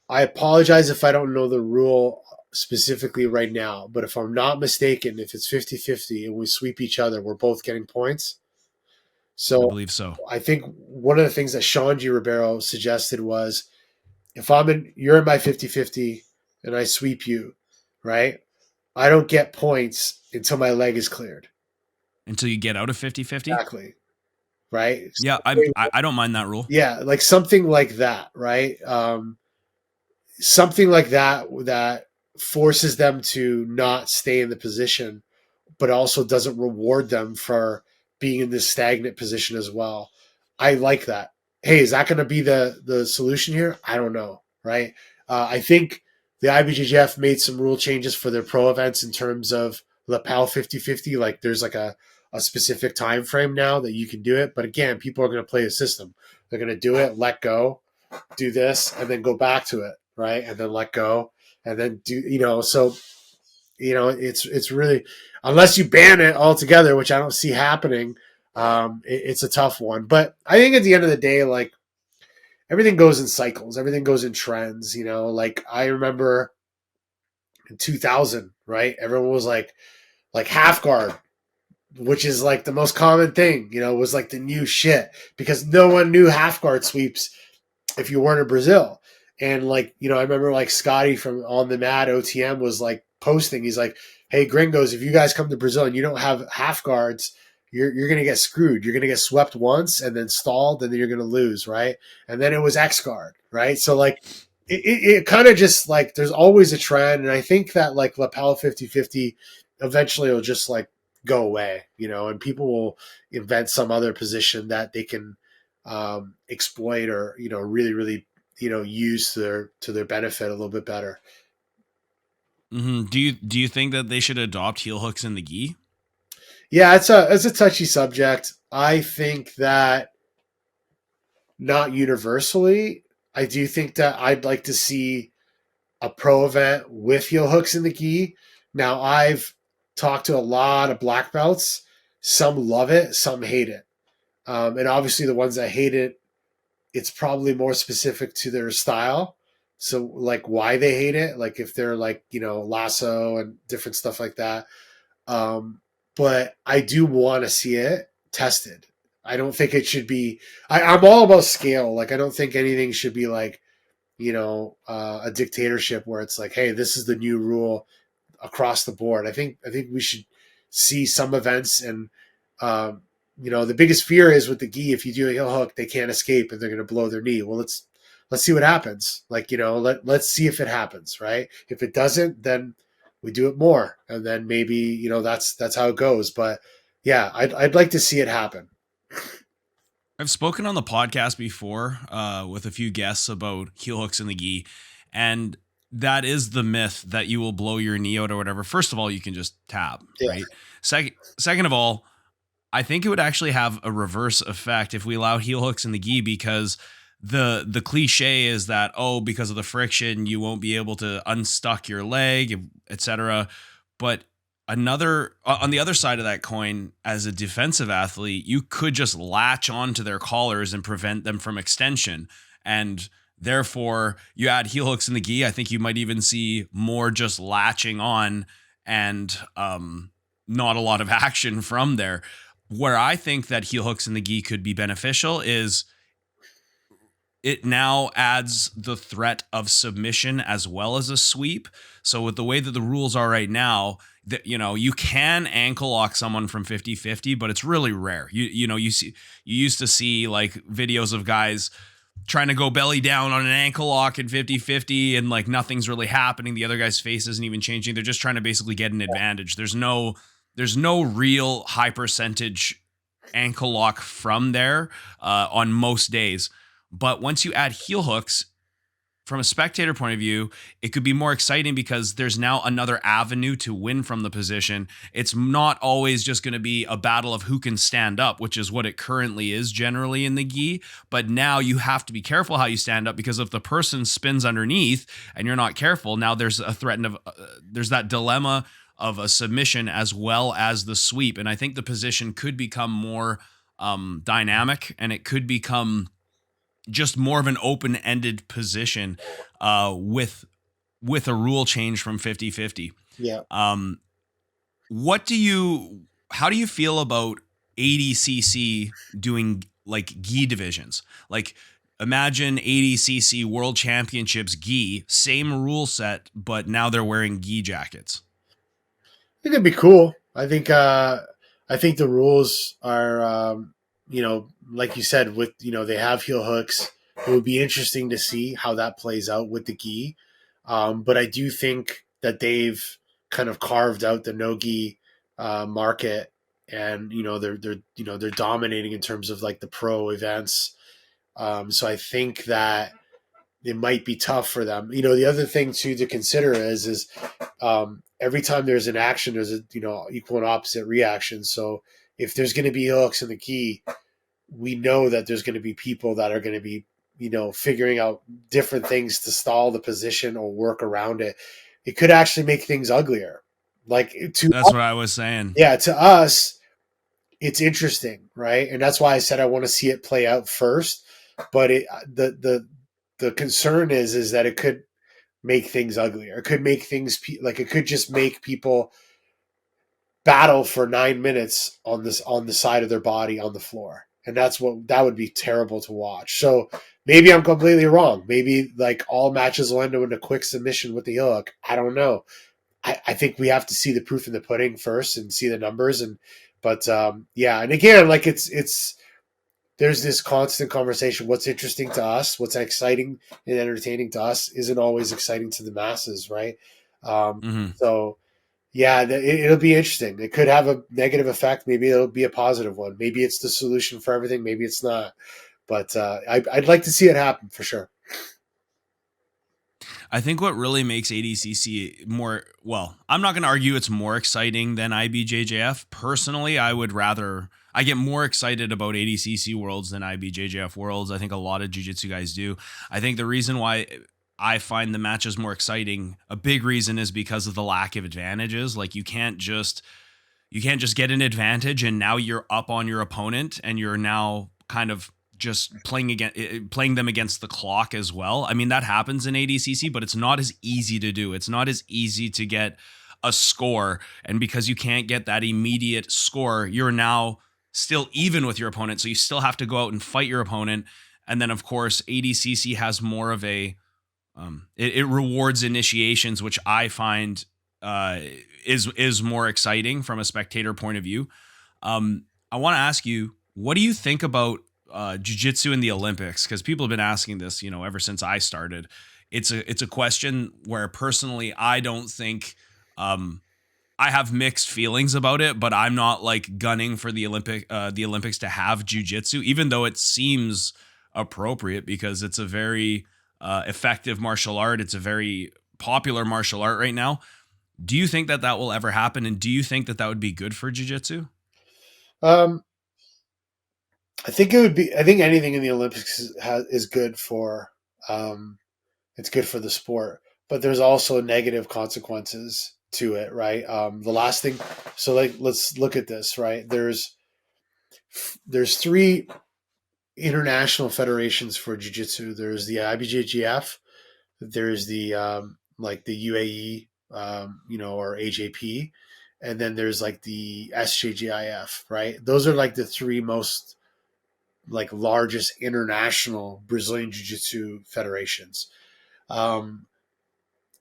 Speaker 1: I apologize if I don't know the rule specifically right now, but if I'm not mistaken, if it's 50-50 and we sweep each other, we're both getting points.
Speaker 4: I
Speaker 1: So
Speaker 4: believe so.
Speaker 1: I think one of the things that Sean G. Ribeiro suggested was if you're in my 50-50 and I sweep you, right? I don't get points until my leg is cleared.
Speaker 4: Until you get out of 50-50?
Speaker 1: Exactly. Right?
Speaker 4: Yeah, I don't mind that rule.
Speaker 1: Yeah, like something like that, right? Something like that that forces them to not stay in the position, but also doesn't reward them for being in this stagnant position as well. I like that. Hey, is that going to be the solution here? I don't know, right? I think the IBJJF made some rule changes for their pro events in terms of lapel 50-50. Like there's like a specific time frame now that you can do it. But again, people are going to play the system. They're going to do it, let go, do this, and then go back to it, right? And then let go, and then do, so, it's really, unless you ban it altogether, which I don't see happening, it's a tough one. But I think at the end of the day, like everything goes in cycles, everything goes in trends, like I remember in 2000, right? Everyone was like half guard, which is like the most common thing, was like the new shit because no one knew half guard sweeps if you weren't in Brazil. And like, I remember like Scotty from On the Mat OTM was like posting, he's like, hey gringos, if you guys come to Brazil and you don't have half guards, you're going to get screwed. You're going to get swept once and then stalled and then you're going to lose. Right. And then it was X guard. Right. So like it kind of just like, there's always a trend. And I think that like lapel 50-50 eventually will just like go away, and people will invent some other position that they can exploit or, really, really, use to their benefit a little bit better.
Speaker 4: Mm-hmm. Do you think that they should adopt heel hooks in the gi?
Speaker 1: Yeah, it's a touchy subject. I think that not universally. I do think that I'd like to see a pro event with heel hooks in the gi. Now, I've talked to a lot of black belts. Some love it, some hate it. And obviously the ones that hate it, it's probably more specific to their style. So like why they hate it, like if they're like, lasso and different stuff like that. But I do want to see it tested. I don't think it should be, I'm all about scale. Like I don't think anything should be like, a dictatorship where it's like, hey, this is the new rule across the board. I think we should see some events and, the biggest fear is with the gi, if you do a heel hook, they can't escape and they're going to blow their knee. Well, let's see what happens. Like, let's see if it happens, right? If it doesn't, then we do it more. And then maybe, that's how it goes. But yeah, I'd like to see it happen.
Speaker 4: I've spoken on the podcast before with a few guests about heel hooks in the gi, and that is the myth that you will blow your knee out or whatever. First of all, you can just tap, right? Second of all, I think it would actually have a reverse effect if we allow heel hooks in the gi, because the cliche is that, because of the friction, you won't be able to unstuck your leg, etc. But on the other side of that coin, as a defensive athlete, you could just latch onto their collars and prevent them from extension. And therefore, you add heel hooks in the gi, I think you might even see more just latching on and not a lot of action from there. Where I think that heel hooks in the gi could be beneficial is it now adds the threat of submission as well as a sweep. So with the way that the rules are right now, that you can ankle lock someone from 50-50, but it's really rare. You used to see like videos of guys trying to go belly down on an ankle lock in 50-50 and like nothing's really happening. The other guy's face isn't even changing. They're just trying to basically get an advantage. There's no real high percentage ankle lock from there on most days. But once you add heel hooks, from a spectator point of view, it could be more exciting because there's now another avenue to win from the position. It's not always just going to be a battle of who can stand up, which is what it currently is generally in the gi. But now you have to be careful how you stand up, because if the person spins underneath and you're not careful, now there's a threat of there's that dilemma of a submission as well as the sweep. And I think the position could become more dynamic, and it could become just more of an open-ended position with a rule change from 50-50.
Speaker 1: Yeah.
Speaker 4: How do you feel about ADCC doing like gi divisions? Like, imagine ADCC World Championships gi, same rule set, but now they're wearing gi jackets.
Speaker 1: I think it'd be cool. I think the rules are, like you said, with, they have heel hooks. It would be interesting to see how that plays out with the gi. But I do think that they've kind of carved out the no gi market, and they're dominating in terms of like the pro events. So I think that it might be tough for them. The other thing too to consider is every time there's an action, there's a equal and opposite reaction. So if there's going to be hooks in the gi, we know that there's going to be people that are going to be figuring out different things to stall the position or work around it. It could actually make things uglier. That's
Speaker 4: what I was saying.
Speaker 1: Yeah, to us, it's interesting, right? And that's why I said I want to see it play out first. But the concern is that it could make things uglier. It could make things it could just make people battle for 9 minutes on the side of their body on the floor, and that would be terrible to watch. So maybe I'm completely wrong. Maybe like all matches will end up in a quick submission with the hook. I don't know. I think we have to see the proof in the pudding first and see the numbers. But and again, like it's there's this constant conversation. What's interesting to us, what's exciting and entertaining to us, isn't always exciting to the masses, right? So, yeah, it'll be interesting. It could have a negative effect. Maybe it'll be a positive one. Maybe it's the solution for everything. Maybe it's not. But I'd like to see it happen for sure.
Speaker 4: I think what really makes ADCC I'm not going to argue it's more exciting than IBJJF. Personally, I get more excited about ADCC Worlds than IBJJF Worlds. I think a lot of jiu-jitsu guys do. I think the reason why I find the matches more exciting, a big reason, is because of the lack of advantages. Like, you can't just get an advantage and now you're up on your opponent and you're now kind of just playing them against the clock as well. I mean, that happens in ADCC, but it's not as easy to do. It's not as easy to get a score. And because you can't get that immediate score, you're now still even with your opponent. So you still have to go out and fight your opponent. And then, of course, ADCC has more of a, it rewards initiations, which I find is more exciting from a spectator point of view. I want to ask you, what do you think about jiu-jitsu in the Olympics? Because people have been asking this, ever since I started. It's a question where personally I don't think I have mixed feelings about it, but I'm not like gunning for the Olympics to have jiu-jitsu, even though it seems appropriate because it's a very effective martial art. It's a very popular martial art right now. Do you think that will ever happen? And do you think that would be good for jiu-jitsu?
Speaker 1: I think it would be. I think anything in the Olympics is good for. It's good for the sport, but there's also negative consequences to it, right? The last thing. So, let's look at this, right? There's 3 international federations for jiu-jitsu. There's the IBJJF. There's the the UAE, or AJP, and then there's like the SJJIF, right? Those are like the 3 most largest international Brazilian Jiu-Jitsu federations.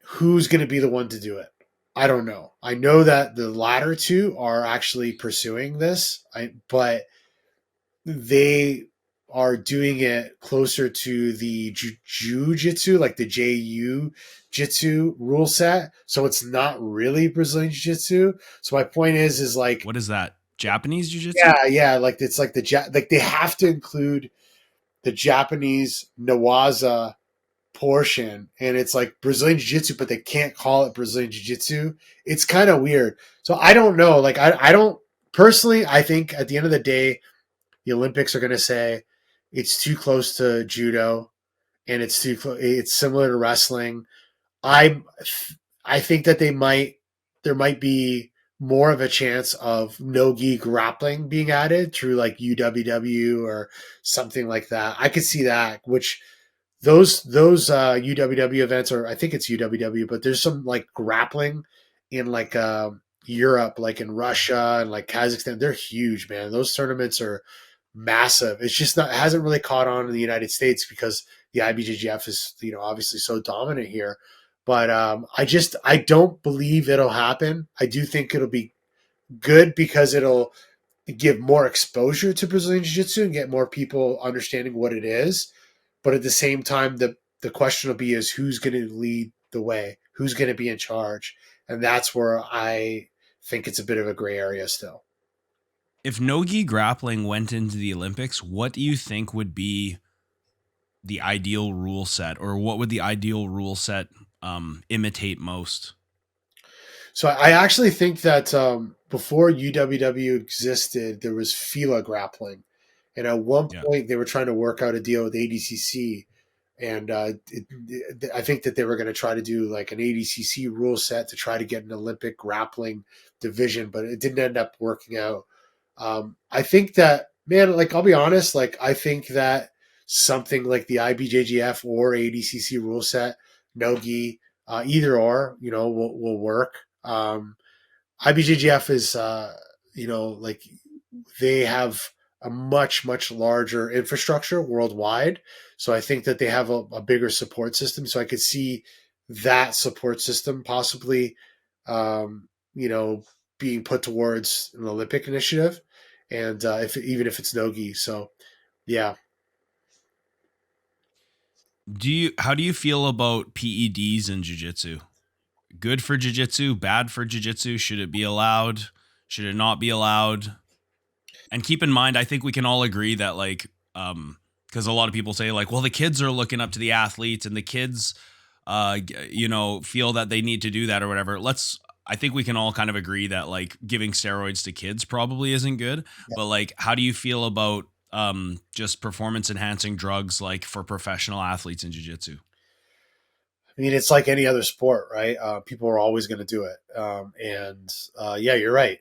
Speaker 1: Who's going to be the one to do it? I don't know. I know that the latter 2 are actually pursuing this, but they are doing it closer to the Jiu-Jitsu, like the Jiu-Jitsu rule set. So it's not really Brazilian Jiu-Jitsu. So my point is like,
Speaker 4: what is that? Japanese jiu-jitsu?
Speaker 1: Yeah. It's like they have to include the Japanese Nawaza portion, and it's like Brazilian jiu-jitsu, but they can't call it Brazilian jiu-jitsu. It's kind of weird. So I don't know. Like I don't personally. I think at the end of the day, the Olympics are going to say it's too close to judo, and it's similar to wrestling. I think that they might there might be more of a chance of no-gi grappling being added through like UWW or something like that. I could see that, which those UWW events, or I think it's UWW, but there's some like grappling in like Europe, like in Russia and like Kazakhstan. They're huge, man. Those tournaments are massive. It's just not, it hasn't really caught on in the United States because the IBJJF is, obviously so dominant here. But I don't believe it'll happen. I do think it'll be good because it'll give more exposure to Brazilian Jiu Jitsu and get more people understanding what it is. But at the same time, the question will be is who's going to lead the way, who's going to be in charge, and that's where I think it's a bit of a gray area still.
Speaker 4: If no-gi grappling went into the Olympics, what do you think would be the ideal rule set, or what would the ideal rule set imitate most?
Speaker 1: So I actually think that before UWW existed, there was FloGrappling, and at one
Speaker 4: Yeah.
Speaker 1: point they were trying to work out a deal with ADCC, and I think that they were going to try to do like an ADCC rule set to try to get an Olympic grappling division, but it didn't end up working out. I think that, man, like I'll be honest, like I think that something like the IBJJF or ADCC rule set, no gi, either or, will work. IBJJF is, like they have a much, much larger infrastructure worldwide. So I think that they have a bigger support system. So I could see that support system possibly, being put towards an Olympic initiative. And even if it's no-gi. So, yeah.
Speaker 4: How do you feel about PEDs in jiu-jitsu? Good for jiu-jitsu, bad for jiu-jitsu? Should it be allowed? Should it not be allowed? And keep in mind, I think we can all agree that like, because a lot of people say like, well, the kids are looking up to the athletes and the kids, feel that they need to do that or whatever. I think we can all kind of agree that like giving steroids to kids probably isn't good.
Speaker 1: Yeah.
Speaker 4: But like, how do you feel about just performance enhancing drugs like for professional athletes in jiu-jitsu?
Speaker 1: I mean, it's like any other sport, right? People are always going to do it. Yeah, you're right.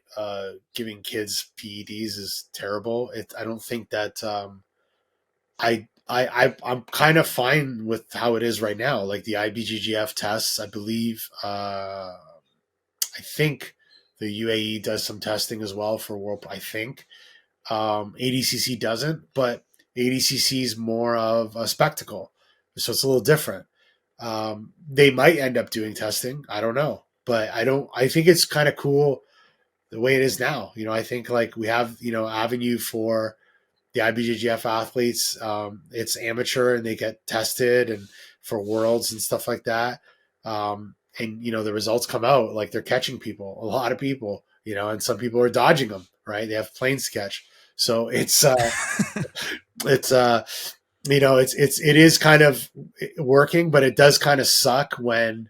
Speaker 1: Giving kids PEDs is terrible. I don't think that I'm kind of fine with how it is right now. Like the IBGGF tests, I believe, I think the UAE does some testing as well for world. I think ADCC doesn't, but ADCC is more of a spectacle, so it's a little different. They might end up doing testing. I don't know, but I think it's kind of cool the way it is now. I think like we have avenue for the IBJJF athletes. It's amateur and they get tested and for worlds and stuff like that. And the results come out like they're catching people, a lot of people, and some people are dodging them, right? They have planes to catch. So it is kind of working, but it does kind of suck when,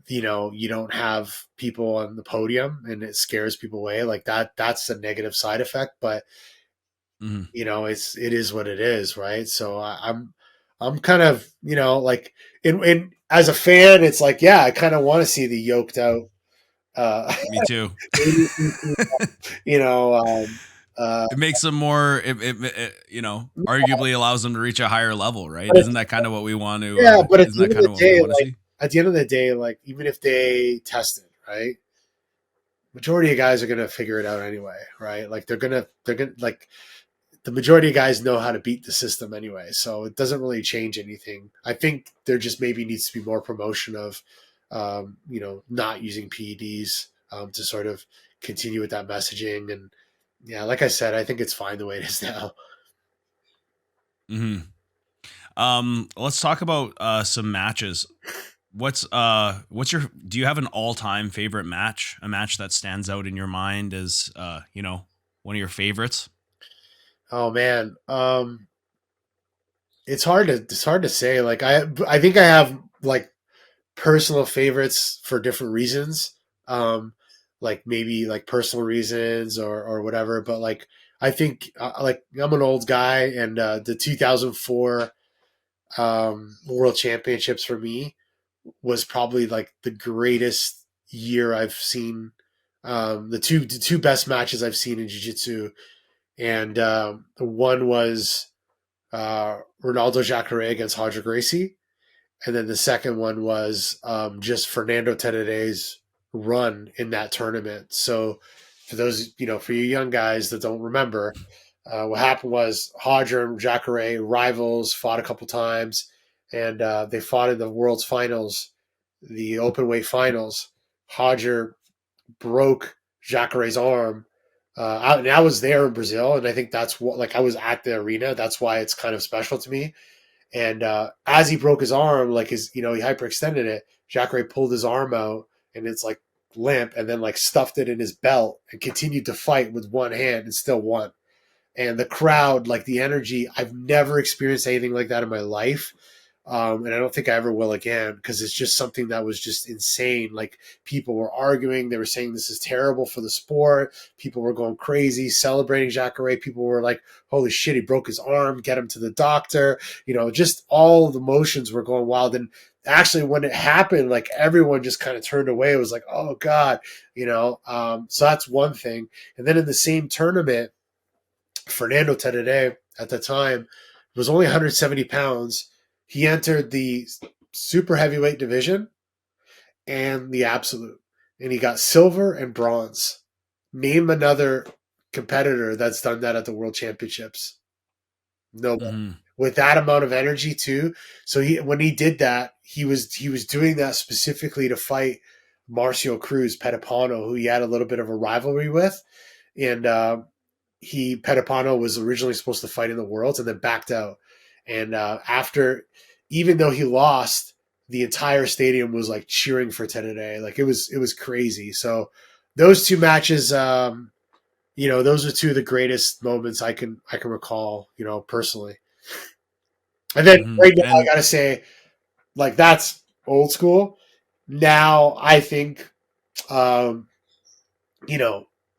Speaker 1: you don't have people on the podium and it scares people away like that. That's a negative side effect, but it is what it is. Right. So I'm kind of, like in as a fan, it's like, yeah, I kind of want to see the yoked out,
Speaker 4: Me too. It makes them more, arguably allows them to reach a higher level, right? Isn't that kind of what we want to?
Speaker 1: Yeah, but
Speaker 4: isn't that kind of what we want to see?
Speaker 1: At the end of the day, like even if they test it, right, majority of guys are gonna figure it out anyway, right? Like they're gonna like the majority of guys know how to beat the system anyway, so it doesn't really change anything. I think there just maybe needs to be more promotion of, not using PEDs to sort of continue with that messaging. And yeah, like I said, I think it's fine the way it is now.
Speaker 4: Let's talk about some matches. Do you have an all-time favorite match? A match that stands out in your mind as one of your favorites?
Speaker 1: Oh man, it's hard to say. Like I think I have like personal favorites for different reasons. Like maybe like personal reasons or whatever. But like I think like I'm an old guy, and the 2004 World Championships for me was probably like the greatest year I've seen. The two best matches I've seen in jiu-jitsu, and one was Ronaldo Jacare against Roger Gracie, and then the second one was just Fernando Teddere's run in that tournament. So for those, for you young guys that don't remember, what happened was Roger and Jacare, rivals, fought a couple times, and they fought in the world's finals, the open weight finals. Roger broke Jacare's arm. And I was there in Brazil, and I think that's what, like, I was at the arena. That's why it's kind of special to me. And as he broke his arm, like he hyperextended it, Jacare pulled his arm out, and it's like limp, and then like stuffed it in his belt and continued to fight with one hand and still won. And the crowd, like the energy, I've never experienced anything like that in my life. And I don't think I ever will again, because it's just something that was just insane. Like, people were arguing. They were saying this is terrible for the sport. People were going crazy, celebrating Jacare. People were like, holy shit, he broke his arm, get him to the doctor. Just all the emotions were going wild. And actually, when it happened, like, everyone just kind of turned away. It was like, oh God, so that's one thing. And then in the same tournament, Fernando Tedere at the time was only 170 pounds. He entered the super heavyweight division and the absolute, and he got silver and bronze. Name another competitor that's done that at the World Championships. Nobody. Mm-hmm. With that amount of energy too. So when he did that, he was doing that specifically to fight Marcio Cruz Petipano, who he had a little bit of a rivalry with, and Petipano was originally supposed to fight in the Worlds and then backed out. And after, even though he lost, the entire stadium was like cheering for Tedere. Like, it was crazy. So those two matches, those are two of the greatest moments I can recall, personally. And then right now, I gotta say, like, that's old school. Now I think,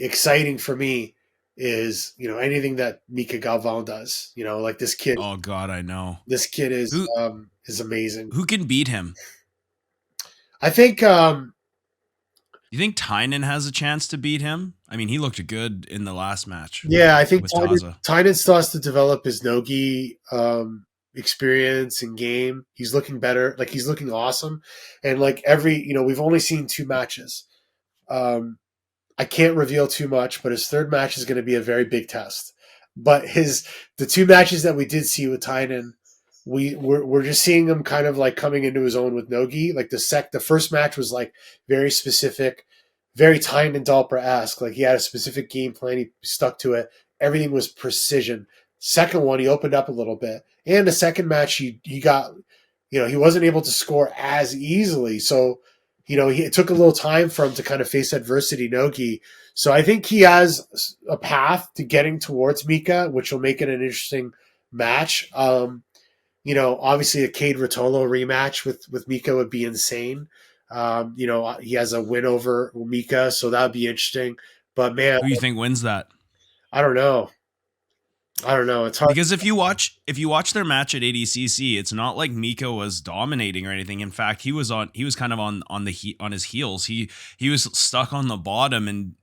Speaker 1: exciting for me is, anything that Mika Galvão does, like this kid.
Speaker 4: Oh God, I know.
Speaker 1: This kid is amazing.
Speaker 4: Who can beat him?
Speaker 1: I think,
Speaker 4: you think Tynan has a chance to beat him? I mean, he looked good in the last match.
Speaker 1: Yeah, I think Tynan still has to develop his no-gi experience and game. He's looking better. Like, he's looking awesome. And like we've only seen 2 matches. I can't reveal too much, but his third match is going to be a very big test. But the 2 matches that we did see with Tynan, we're just seeing him kind of like coming into his own with no-gi. Like the first match was like very specific, very Tynan Dalper-esque. Like, he had a specific game plan. He stuck to it. Everything was precision. Second one, he opened up a little bit. And the second match, he got, he wasn't able to score as easily. So, it took a little time for him to kind of face adversity no-gi. So I think he has a path to getting towards Mika, which will make it an interesting match. Obviously a Cade Rotolo rematch with Mika would be insane. He has a win over Mika, so that would be interesting. But man,
Speaker 4: who do you think wins that?
Speaker 1: I don't know. It's hard,
Speaker 4: because if you watch their match at ADCC, it's not like Mika was dominating or anything. In fact, he was kind of on his heels. He was stuck on the bottom, and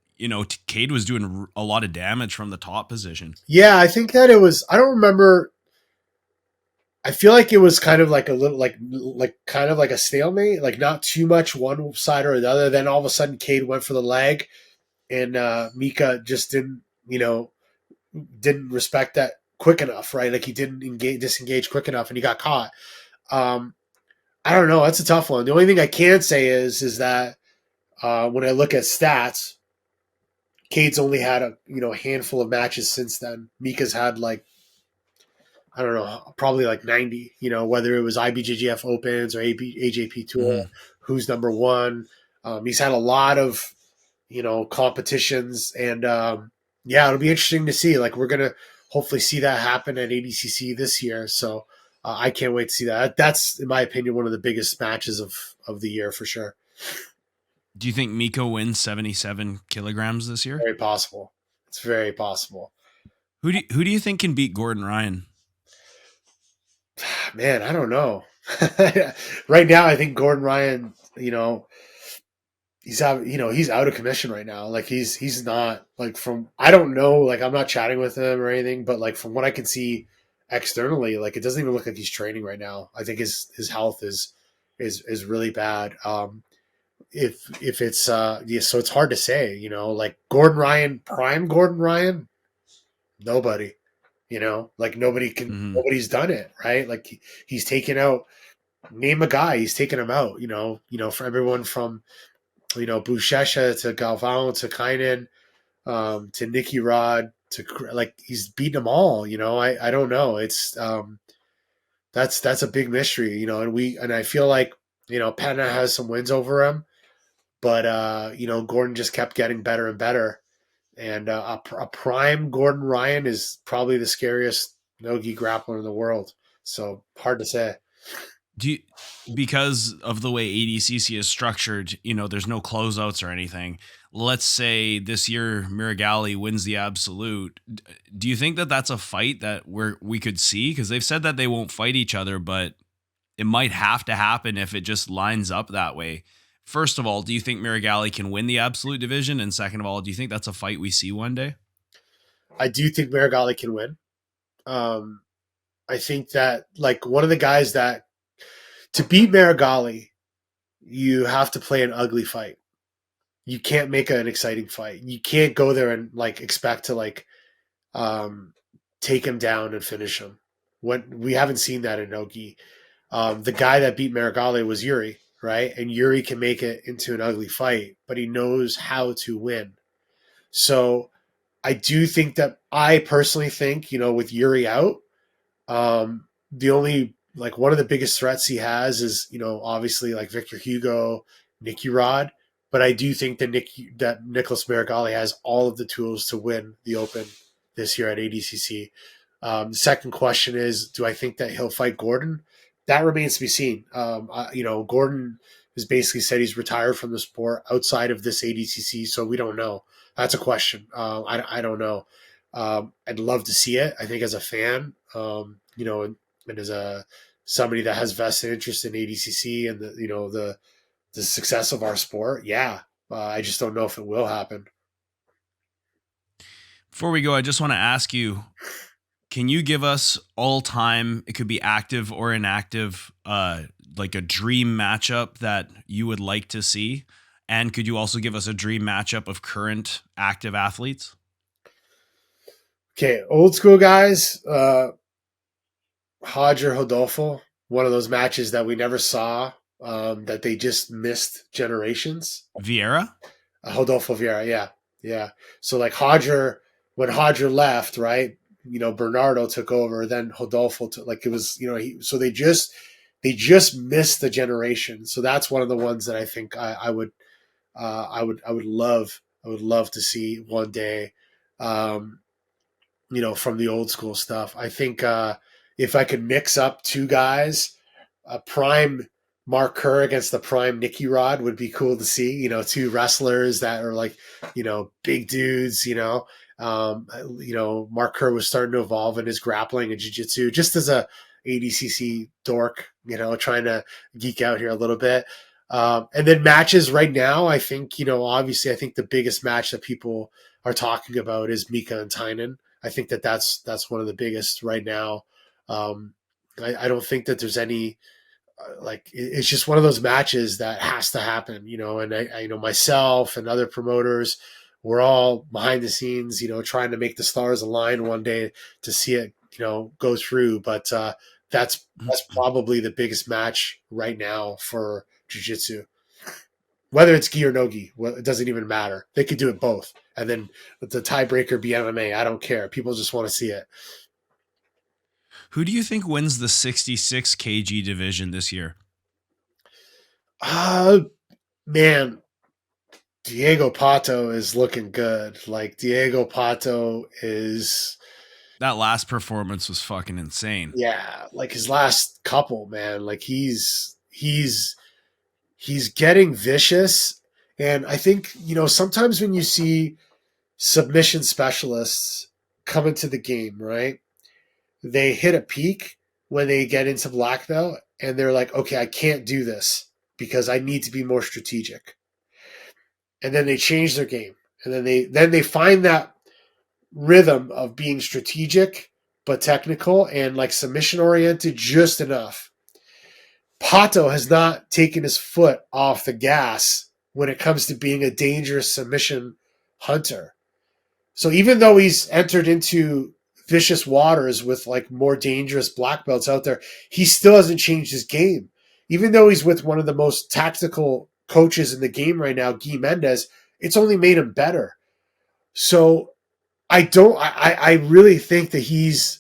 Speaker 4: Cade was doing a lot of damage from the top position.
Speaker 1: Yeah, I think that it was. I don't remember. I feel like it was kind of like a little like kind of like a stalemate, like not too much one side or the other. Then all of a sudden, Cade went for the leg, and Mika just didn't respect that quick enough, right? Like, he didn't disengage quick enough, and he got caught. I don't know. That's a tough one. The only thing I can say is that when I look at stats, Cade's only had a handful of matches since then. Mika's had like, I don't know, probably like 90. Whether it was IBJJF Opens or AJP Tour, who's number one. He's had a lot of competitions, and yeah, it'll be interesting to see. Like, we're going to hopefully see that happen at ADCC this year. So I can't wait to see that. That's, in my opinion, one of the biggest matches of the year for sure.
Speaker 4: Do you think Mika wins 77 kilograms this year?
Speaker 1: Very possible. It's very possible.
Speaker 4: Who do you think can beat Gordon Ryan?
Speaker 1: Man, I don't know. Right now, I think Gordon Ryan, he's out, he's out of commission right now. Like he's not like from, I don't know, like I'm not chatting with him or anything, but like from what I can see externally, like it doesn't even look like he's training right now. I think his health is really bad. If it's yeah, so it's hard to say, like Gordon Ryan, prime Gordon Ryan, nobody, like
Speaker 4: Mhm.
Speaker 1: nobody's done it, right? Like he's taken out, name a guy, he's taken him out, for everyone from Buchecha to Galvão to Kynan, to Nicky Rod to like he's beaten them all. I don't know. It's that's a big mystery. And I feel like Penna has some wins over him, but Gordon just kept getting better and better. And a prime Gordon Ryan is probably the scariest no-gi grappler in the world. So hard to say.
Speaker 4: Do you, because of the way ADCC is structured, there's no closeouts or anything. Let's say this year Miragali wins the absolute. Do you think that that's a fight that we could see? Because they've said that they won't fight each other, but it might have to happen if it just lines up that way. First of all, do you think Miragali can win the absolute division? And second of all, do you think that's a fight we see one day?
Speaker 1: I do think Marigali can win. Um, I think that like one of the guys that to beat Marigali, you have to play an ugly fight. You can't make an exciting fight. You can't go there and like expect to like um, take him down and finish him. When we haven't seen that in Nogi. The guy that beat Marigali was Yuri, right? And Yuri can make it into an ugly fight, but he knows how to win. So I do think that I personally think, with Yuri out, the only like one of the biggest threats he has is obviously like Victor Hugo, Nicky Rod, but I do think that Nicholas Marigali has all of the tools to win the Open this year at ADCC. Second question is, do I think that he'll fight Gordon? That remains to be seen. Gordon has basically said he's retired from the sport outside of this ADCC, so we don't know. That's a question. I don't know. I'd love to see it. I think as a fan, and as a somebody that has vested interest in ADCC and the success of our sport, yeah, I just don't know if it will happen.
Speaker 4: Before we go, I just want to ask you, can you give us all time, it could be active or inactive, like a dream matchup that you would like to see? And could you also give us a dream matchup of current active athletes?
Speaker 1: Okay, old school guys, Hodger Hodolfo, one of those matches that we never saw, that they just missed generations.
Speaker 4: Vieira?
Speaker 1: Rodolfo Vieira, yeah, yeah. So like when Hodger left, right? Bernardo took over, then Rodolfo took. Like it was, so they just missed the generation. So that's one of the ones that I think I would love to see one day. Um, from the old school stuff. I think if I could mix up two guys, a prime Mark Kerr against the prime Nicky Rod would be cool to see. Two wrestlers that are like, big dudes. Mark Kerr was starting to evolve in his grappling and jiu-jitsu, just as a ADCC dork, trying to geek out here a little bit. And then matches right now, I think, obviously, I think the biggest match that people are talking about is Mika and Tynan. I think that's one of the biggest right now. I don't think that there's any like it's just one of those matches that has to happen, And I myself and other promoters, we're all behind the scenes, trying to make the stars align one day to see it, go through. But that's probably the biggest match right now for jiu-jitsu. Whether it's gi or no gi, well, it doesn't even matter. They could do it both, and then the tiebreaker be MMA. I don't care. People just want to see it.
Speaker 4: Who do you think wins the 66 kg division this year?
Speaker 1: Man, Diego Pato is looking good. Like Diego Pato is,
Speaker 4: That last performance was fucking insane.
Speaker 1: yeah, like his last couple, man. Like he's getting vicious, and I think sometimes when you see submission specialists come into the game, right? They hit a peak when they get into black belt, and they're like, okay, I can't do this because I need to be more strategic. and then they change their game, and then they find that rhythm of being strategic but technical and like submission oriented just enough. Pato has not taken his foot off the gas when it comes to being a dangerous submission hunter. So even though he's entered into vicious waters with like more dangerous black belts out there, he still hasn't changed his game. Even though he's with one of the most tactical coaches in the game right now, Guy Mendes, it's only made him better. So I really think that he's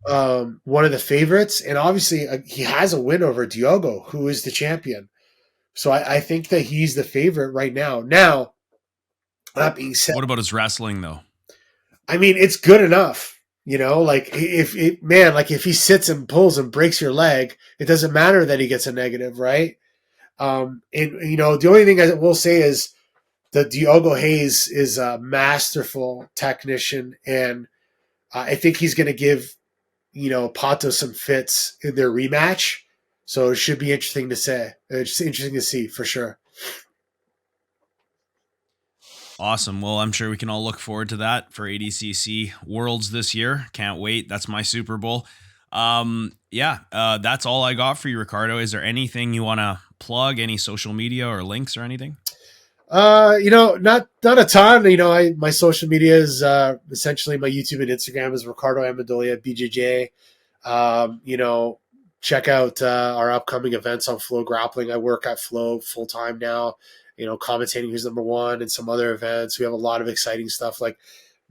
Speaker 1: one of the favorites, and obviously he has a win over Diogo, who is the champion. So I think that he's the favorite right now. Now, that being said,
Speaker 4: What about his wrestling though?
Speaker 1: I mean, it's good enough. Like if he sits and pulls and breaks your leg, it doesn't matter that he gets a negative, right? And the only thing I will say is that Diogo Hayes is a masterful technician, and I think he's going to give Pato some fits in their rematch. So it should be interesting to say. It's interesting to see for sure.
Speaker 4: Awesome. Well, I'm sure we can all look forward to that for ADCC Worlds this year. Can't wait. That's my Super Bowl. That's all I got for you, Riccardo. Is there anything you want to plug? Any social media or links or anything?
Speaker 1: Not a ton. My social media is essentially my YouTube and Instagram is Riccardo Ammendolia BJJ. Check out our upcoming events on FloGrappling. I work at Flo full time now. Commentating Who's Number One and some other events. We have a lot of exciting stuff. Like,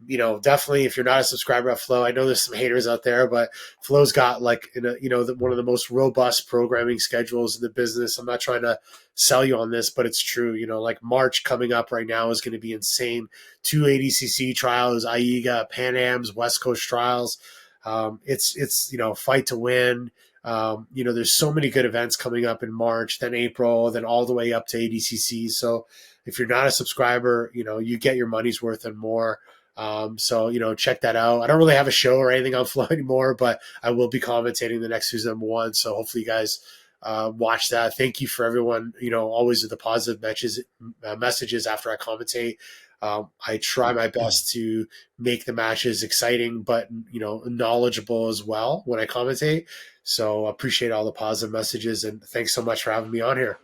Speaker 1: definitely if you're not a subscriber at Flo, I know there's some haters out there, but Flo's got like, one of the most robust programming schedules in the business. I'm not trying to sell you on this, but it's true. Like March coming up right now is going to be insane. 2 ADCC trials, AIGA, Pan Am's, West Coast trials. It's fight to win. There's so many good events coming up in March, then April, then all the way up to ADCC. So if you're not a subscriber, you get your money's worth and more. Check that out. I don't really have a show or anything on Flow anymore, but I will be commentating the next Who's Number One. So hopefully you guys watch that. Thank you for everyone, always with the positive messages after I commentate. I try my best to make the matches exciting, but knowledgeable as well when I commentate. So appreciate all the positive messages, and thanks so much for having me on here.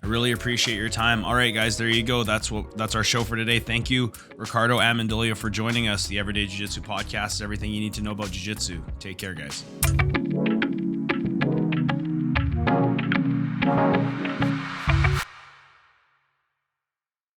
Speaker 4: I really appreciate your time. All right, guys, there you go. That's our show for today. Thank you, Riccardo Ammendolia, for joining us. The Everyday Jiu Jitsu podcast, everything you need to know about Jiu Jitsu. Take care, guys.